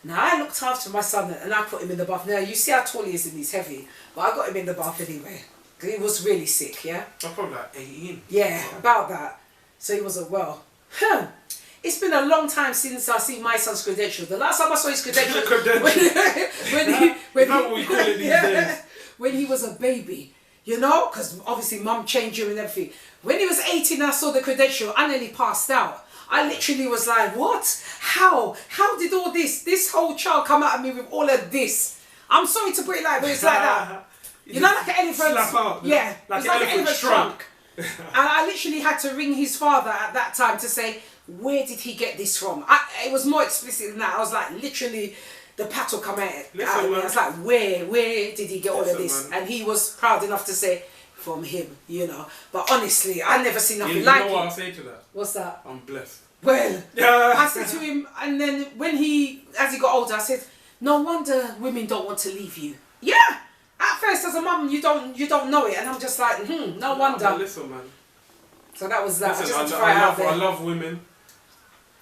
Now, I looked after my son, and I put him in the bath. Now, you see how tall he is, and he's heavy, but I got him in the bath anyway. He was really sick, yeah? I'm probably like 18. Yeah, about that. So he wasn't well. It's been a long time since I see my son's credentials. The last time I saw his credentials when he was a baby, you know, because obviously mum changed him and everything. When he was 18, I saw the credential. I nearly passed out. I literally was like, what? How? How did all this whole child come out of me with all of this? I'm sorry to put it like, but it's like that. You know, like an elephant. Slap out. Yeah. Like it's an like elephant's trunk. And I literally had to ring his father at that time to say, where did he get this from? It was more explicit than that. I was like, literally, the paddle come out. I was like, where did he get all of this? Man. And he was proud enough to say, from him, you know. But honestly, I never seen nothing like it. You know what I say to that? What's that? I'm blessed. Well, I said to him, and then when as he got older, I said, no wonder women don't want to leave you. Yeah. At first, as a mum, you don't know it, and I'm just like, no wonder. Listen, man. So that was that. Listen, I love women.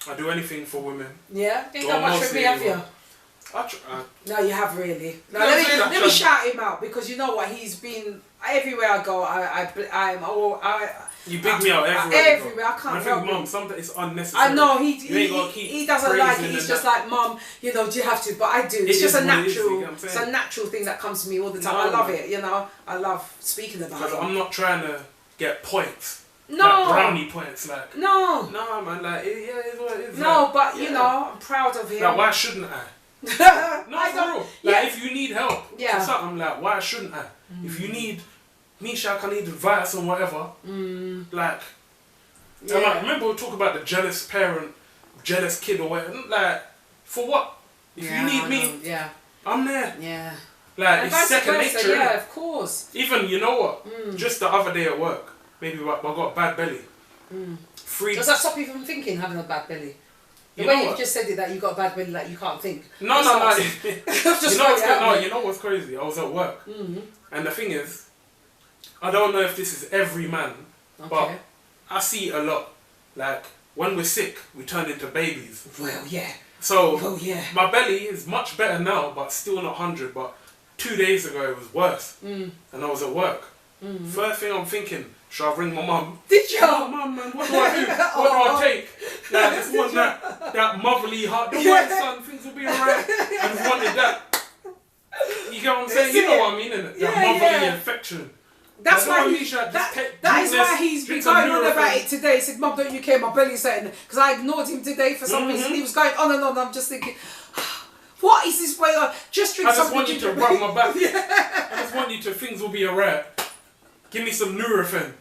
I do anything for women. Yeah, ain't that much with me, have you? No, you have really. No, let me shout him out, because you know what, he's been everywhere I go. You big me out everywhere. Everywhere, I can't help it. Mum, sometimes it's unnecessary. I know he doesn't like it. He's just like, Mum, you know, do you have to? But I do. It's just a natural. It's a natural thing that comes to me all the time. I love it. You know, I love speaking about it. Because I'm not trying to get points. No. Like brownie points, like. No, man, like, it's what it is. No, like, but you know, I'm proud of him. Like, why shouldn't I? No, I for real. Like, if you need help for something, like, why shouldn't I? If you need Misha, I need advice on whatever. Like, like, remember we talk about the jealous parent, jealous kid or whatever. Like, for what? If you need me, I'm there. Yeah. Like, and it's second nature. Yeah, of course. Even, you know what? Just the other day at work, maybe I got a bad belly. Does that stop you from thinking, having a bad belly? The way you just said it, that you got a bad belly, like you can't think. No. You know what's crazy? I was at work, and the thing is, I don't know if this is every man, but I see it a lot. Like, when we're sick, we turn into babies. Well, yeah. So, my belly is much better now, but still not 100. But 2 days ago, it was worse, and I was at work. First thing I'm thinking, should I ring my mum? Did you? Oh, mum, man, what do I do? What do I take? Like, I just want that motherly heart. Don't worry, son, things will be alright. I just wanted that. You get what I'm saying? You know what I mean, innit? That motherly affection. That's why that is why he's been going on about it today. He said, Mum, don't you care? My belly's hurting. Because I ignored him today for some reason. He was going on and on. I'm just thinking, what is this way on? Just drink something. I just want you to rub my back. I just want you to, things will be alright. Give me some Nurofen.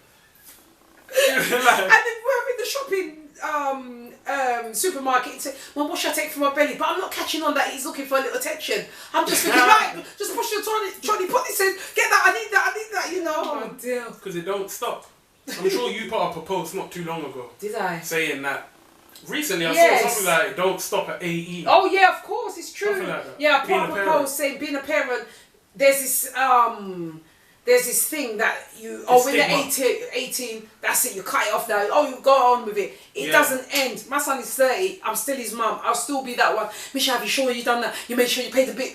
And then we're in the shopping supermarket and say, Mum, what should I take for my belly? But I'm not catching on that he's looking for a little attention. I'm just thinking, right, just push your trolley, put this in, get that, I need that, you know. Oh dear. Because it don't stop. I'm sure you put up a post not too long ago. Did I? Saying that. Recently I saw something like, don't stop at AE. Oh yeah, of course, it's true. Something like that. Yeah, I put up a post saying being a parent, there's this thing that when they're 18, that's it, you cut it off now. Oh, you go on with it. It doesn't end. My son is 30, I'm still his mum. I'll still be that one. Misha, have you sure you done that? You made sure you paid the bill.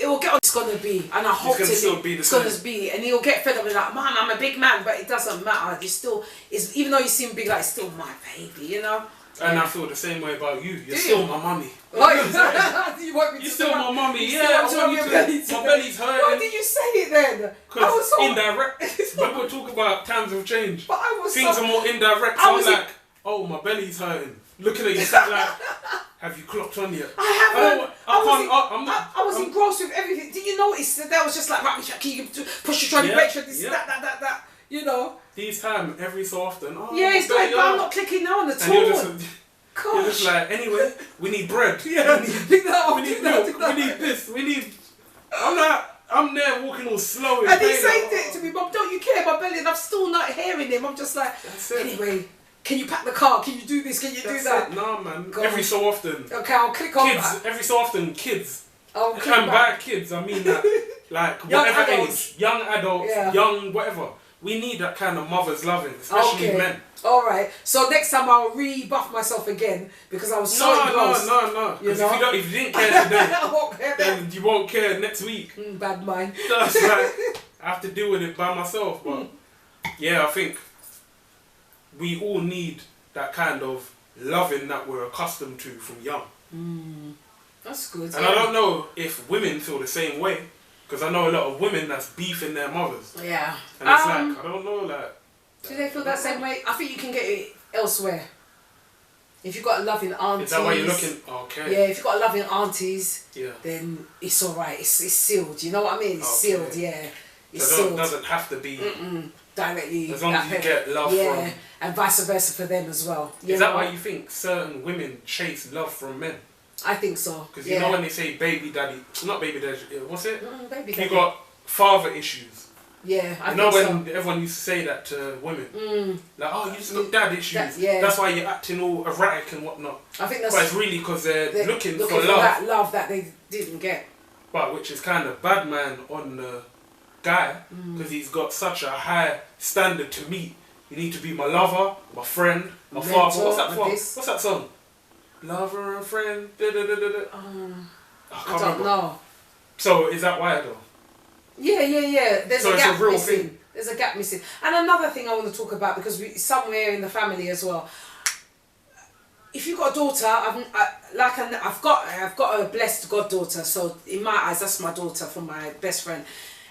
It will get on. It's going to be. And I hope it's going to be. And he'll get fed up with that. Mum, I'm a big man, but it doesn't matter. Even though you seem big, like, it's still my baby, you know? And I feel the same way about you. You're still my mummy. Oh, you want me to You're still my mummy. Yeah, I want you to. My belly's hurting. Why did you say it then? Because indirect. Remember, we talk about times have changed. But I was Things are more indirect. So I'm like, oh, my belly's hurting. Looking at you, like, have you clocked on yet? I haven't. I was engrossed with everything. Did you notice that was just like, right, can you push your trolley, make sure this, that. You know. These time, every so often. Oh, yeah, it's like, I'm not clicking now on the tool. You're just like, anyway, we need bread. We need milk. We need this. We need. I'm there walking all slow. And he said it to me, Mum, don't you care about belly? And I'm still not hearing him. I'm just like, anyway, can you pack the car? Can you do this? Can you do that? No, man. Every so often. Okay, I'll click on that. Every so often, kids. And by kids, I mean that. Like, whatever age. Young adults, young whatever. We need that kind of mother's loving, especially men. Alright, so next time I'll rebuff myself again because I was so engrossed. No. Because if you didn't care today, then you won't care next week. Bad mind. That's like, I have to deal with it by myself. But yeah, I think we all need that kind of loving that we're accustomed to from young. That's good. And I don't know if women feel the same way. Because I know a lot of women that's beefing their mothers. Yeah. And it's like, I don't know, like... Do they feel that same way? I think you can get it elsewhere. If you've got a loving aunties... Is that why you're looking... Okay. Yeah, if you've got a loving aunties, then it's alright. It's sealed. You know what I mean? It's sealed, yeah. So it doesn't have to be directly. As long as you get love from... and vice versa for them as well. Is that why you think certain women chase love from men? I think so. Because you know when they say baby daddy, not baby daddy, what's it? Baby daddy. You got father issues. Yeah, I you know when everyone used to say that to women, like, oh, you just got dad issues. That's why you're acting all erratic and whatnot. I think that's. But it's really because they're looking for love. That love that they didn't get. But which is kind of bad man on the guy because he's got such a high standard to meet. You need to be my lover, my friend, my father. What's that song? Lover and friend. I don't know. So is that why though? Yeah. There's a gap missing. There's a gap missing. And another thing I want to talk about because somewhere in the family as well. If you've got a daughter, I've got a blessed goddaughter. So in my eyes, that's my daughter from my best friend.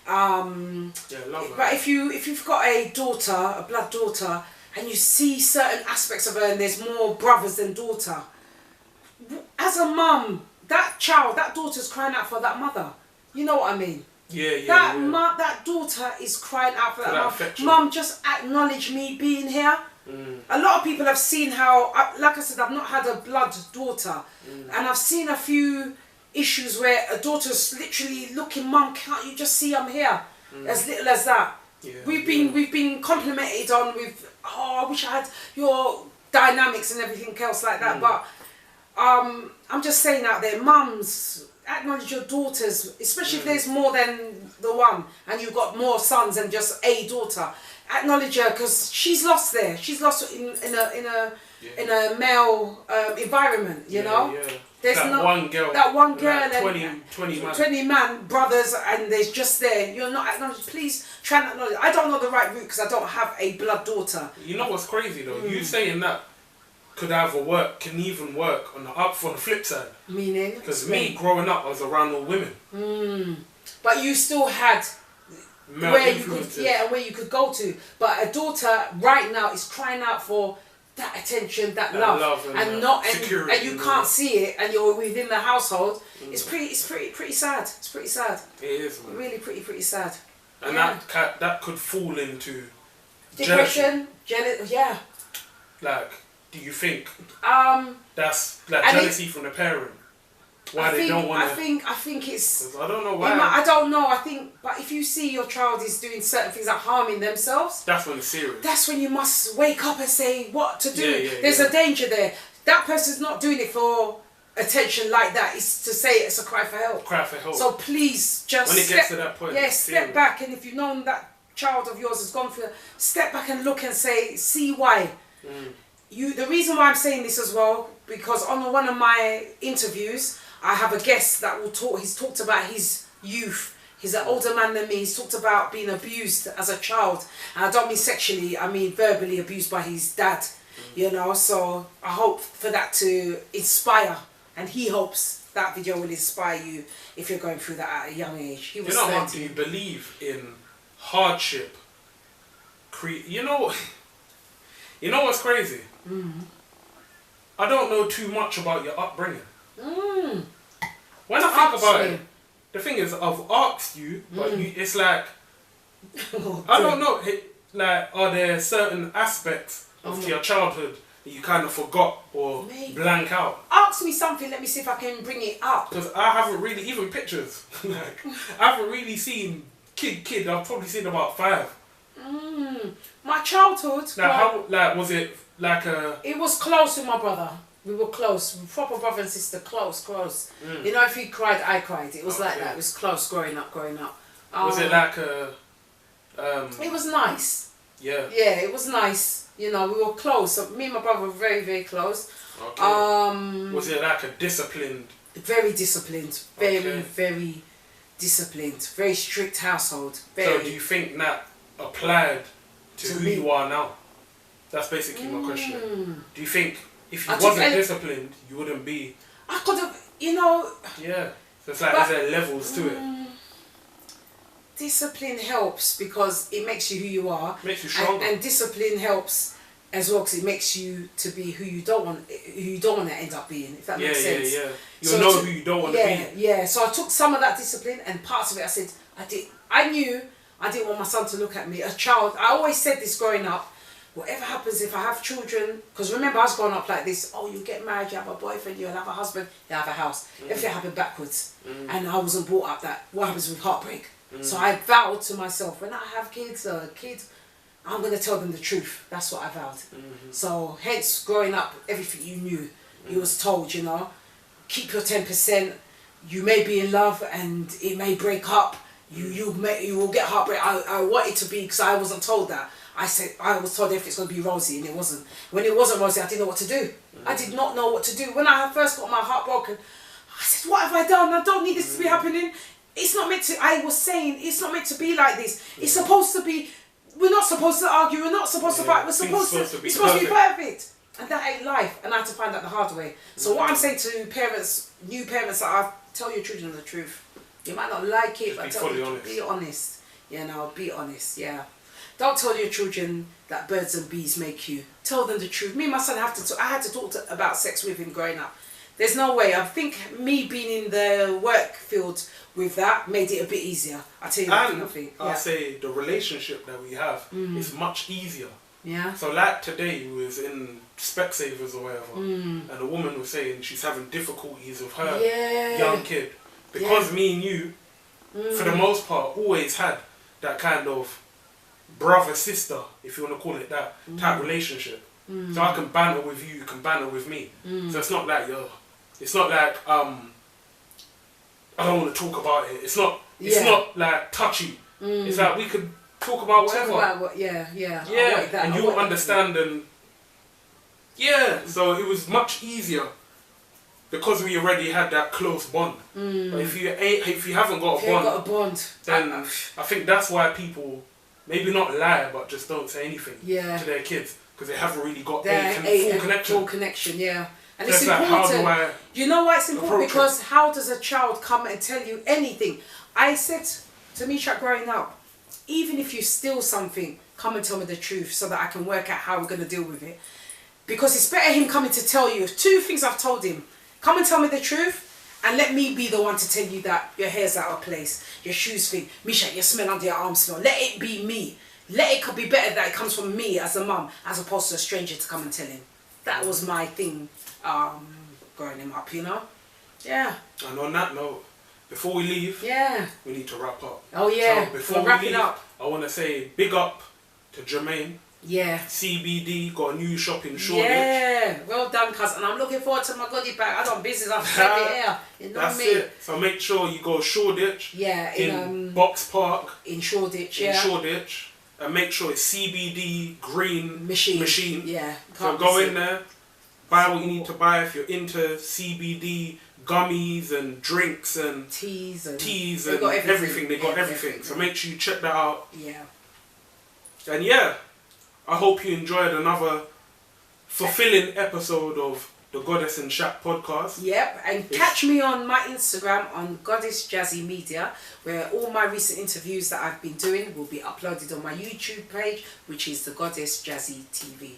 Love her. But if you've got a daughter, a blood daughter, and you see certain aspects of her, and there's more brothers than daughter. As a mum, that daughter's crying out for that mother. You know what I mean? That daughter is crying out for that mum. Mum, just acknowledge me being here. A lot of people have seen how, like I said, I've not had a blood daughter, and I've seen a few issues where a daughter's literally looking, mum, can't you just see I'm here? As little as that. We've been complimented on with, I wish I had your dynamics and everything else like that. But I'm just saying out there, mums, acknowledge your daughters, especially if there's more than the one and you've got more sons than just a daughter. Acknowledge her because she's lost there. She's lost in a male environment, you know. There's that one girl, like 20 man brothers, and there's just there. You're not acknowledged. Please try and acknowledge. I don't know the right route because I don't have a blood daughter. You know what's crazy though? You saying that can even work on the flip side. Meaning? Because me growing up, I was around all women. But you still had male where you could go to. But a daughter right now is crying out for that attention, that love and you can't see it, and you're within the household. It's pretty sad. It's pretty sad. It is, man. Really pretty sad. And that could fall into depression, jealousy. Like, do you think that's like jealousy from the parent? Why they don't want to? I think it's. I don't know why. I don't know. I think, but if you see your child is doing certain things that harming themselves, that's when it's serious. That's when you must wake up and say what to do. There's a danger there. That person's not doing it for attention like that. It's to say it's a cry for help. Cry for help. So please just when it gets to that point. Step back, and if you know that child of yours has gone through, step back and look and see why. The reason why I'm saying this as well, because on one of my interviews, I have a guest that will talk. He's talked about his youth. He's an older man than me. He's talked about being abused as a child, and I don't mean sexually. I mean verbally abused by his dad. You know, so I hope for that to inspire, and he hopes that video will inspire you if you're going through that at a young age. He was 30. Do you believe in hardship? You know what's crazy? I don't know too much about your upbringing. When I think about it, the thing is, I've asked you, but it's like, I don't know, like, are there certain aspects of your childhood that you kind of forgot or blank out? Ask me something, let me see if I can bring it up. Because I haven't really, even pictures, like, I haven't really seen kid, I've probably seen about 5. My childhood. Like, was it like a... It was close with my brother. We were close, proper brother and sister, close. You know, if he cried, I cried. It was like that. It was close growing up. Was it like a... It was nice. Yeah, it was nice. You know, we were close. So me and my brother were very, very close. Okay. Was it like a disciplined... Very disciplined. Very disciplined. Very strict household. So do you think that applied to who you are now? That's basically my question. Do you think... If you wasn't disciplined, you wouldn't be... I could have, you know... Yeah. So it's like there's levels to it. Discipline helps because it makes you who you are. Makes you stronger. And discipline helps as well because it makes you to be who you don't want to end up being, if that makes sense. You'll know who you don't want to be. Yeah. So I took some of that discipline and parts of it I said, I knew I didn't want my son to look at me. A child, I always said this growing up, whatever happens if I have children, because remember I was growing up like this, oh, you get married, you have a boyfriend, you'll have a husband, you have a house. Everything happened backwards. And I wasn't brought up that, what happens with heartbreak? So I vowed to myself, when I have kids or a kid, I'm going to tell them the truth. That's what I vowed. So hence growing up, everything you knew, you was told, you know, keep your 10%, you may be in love and it may break up, you will get heartbreak. I wanted to be, because I wasn't told that. I was told everything's going to be rosy, and it wasn't. When it wasn't rosy, I didn't know what to do. I did not know what to do. When I first got my heart broken, I said, what have I done? I don't need this to be happening. It's not meant to, I was saying, it's not meant to be like this. It's supposed to be, we're not supposed to argue, we're not supposed to fight, we're supposed to be perfect. And that ain't life. And I had to find out the hard way. So what I'm saying to parents, new parents, I tell your children the truth. You might not like it, but be honest. You know, be honest, yeah. Don't tell your children that birds and bees make you. Tell them the truth. Me and my son I had to talk about sex with him growing up. There's no way. I think me being in the work field with that made it a bit easier. I tell you that. And I think. I'll say the relationship that we have is much easier. Yeah. So like today, we was in Specsavers or whatever, and the woman was saying she's having difficulties with her young kid. Because me and you, for the most part, always had that kind of brother-sister, if you want to call it that, type relationship. So I can banter with you, you can banter with me. So it's not like, it's not like, I don't want to talk about it. It's not like touchy. It's like we could talk about whatever. And you'll understand and... so it was much easier because we already had that close bond. But if you haven't got a bond, then I think that's why people maybe not lie, but just don't say anything to their kids because they haven't really got full connection. And it's important. You know why it's important? Because how does a child come and tell you anything? I said to Misha growing up, even if you steal something, come and tell me the truth so that I can work out how we're going to deal with it. Because it's better him coming to tell you. 2 things I've told him. Come and tell me the truth, and let me be the one to tell you that your hair's out of place, your shoes fit, Misha, your smell under your arm smell. Let it be me. Let it be better that it comes from me as a mum, as opposed to a stranger to come and tell him. That was my thing, growing him up, you know? Yeah. And on that note, before we leave, we need to wrap up. Oh yeah, so before we leave, I want to say big up to Jermaine. CBD got a new shop in Shoreditch. Well done, cousin. I'm looking forward to my goodie bag. I done business after it here. You know me. It. So make sure you go Shoreditch. In Box Park. In Shoreditch. In Shoreditch, and make sure it's CBD green machine. Yeah. So go in there, buy what you need to buy if you're into CBD gummies and drinks and teas and everything. They got everything. So make sure you check that out. Yeah. And I hope you enjoyed another fulfilling episode of the Goddess and Shack podcast. Yep, and catch me on my Instagram on Goddess Jazzy Media, where all my recent interviews that I've been doing will be uploaded on my YouTube page, which is the Goddess Jazzy TV.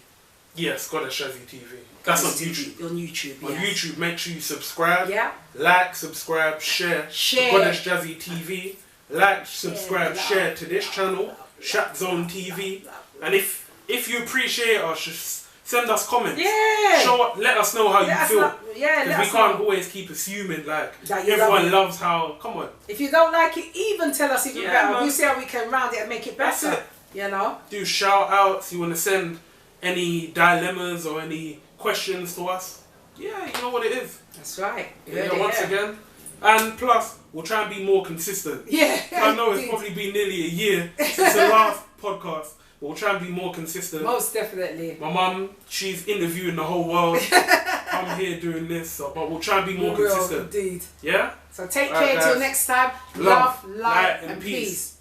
Yes, Goddess Jazzy TV. That's on YouTube. On YouTube, On YouTube, make sure you subscribe. Yeah. Like, subscribe, share. Goddess Jazzy TV. Like, subscribe, share to this channel, Shack Zone TV. And if you appreciate us, just send us comments. Let us know how you feel. Because we can't always keep assuming like everyone loves how. Come on. If you don't like it, even tell us even better. We'll see how we can round it and make it better. That's it. You know. Do shout outs. You want to send any dilemmas or any questions to us? Yeah, you know what it is. That's right. Once again. And plus, we'll try and be more consistent. I know it's probably been nearly a year since the last podcast. We'll try and be more consistent. Most definitely. My mum, she's interviewing the whole world. I'm here doing this, but we'll try and be more consistent. Indeed. Yeah? So take care until next time. Love, light and peace.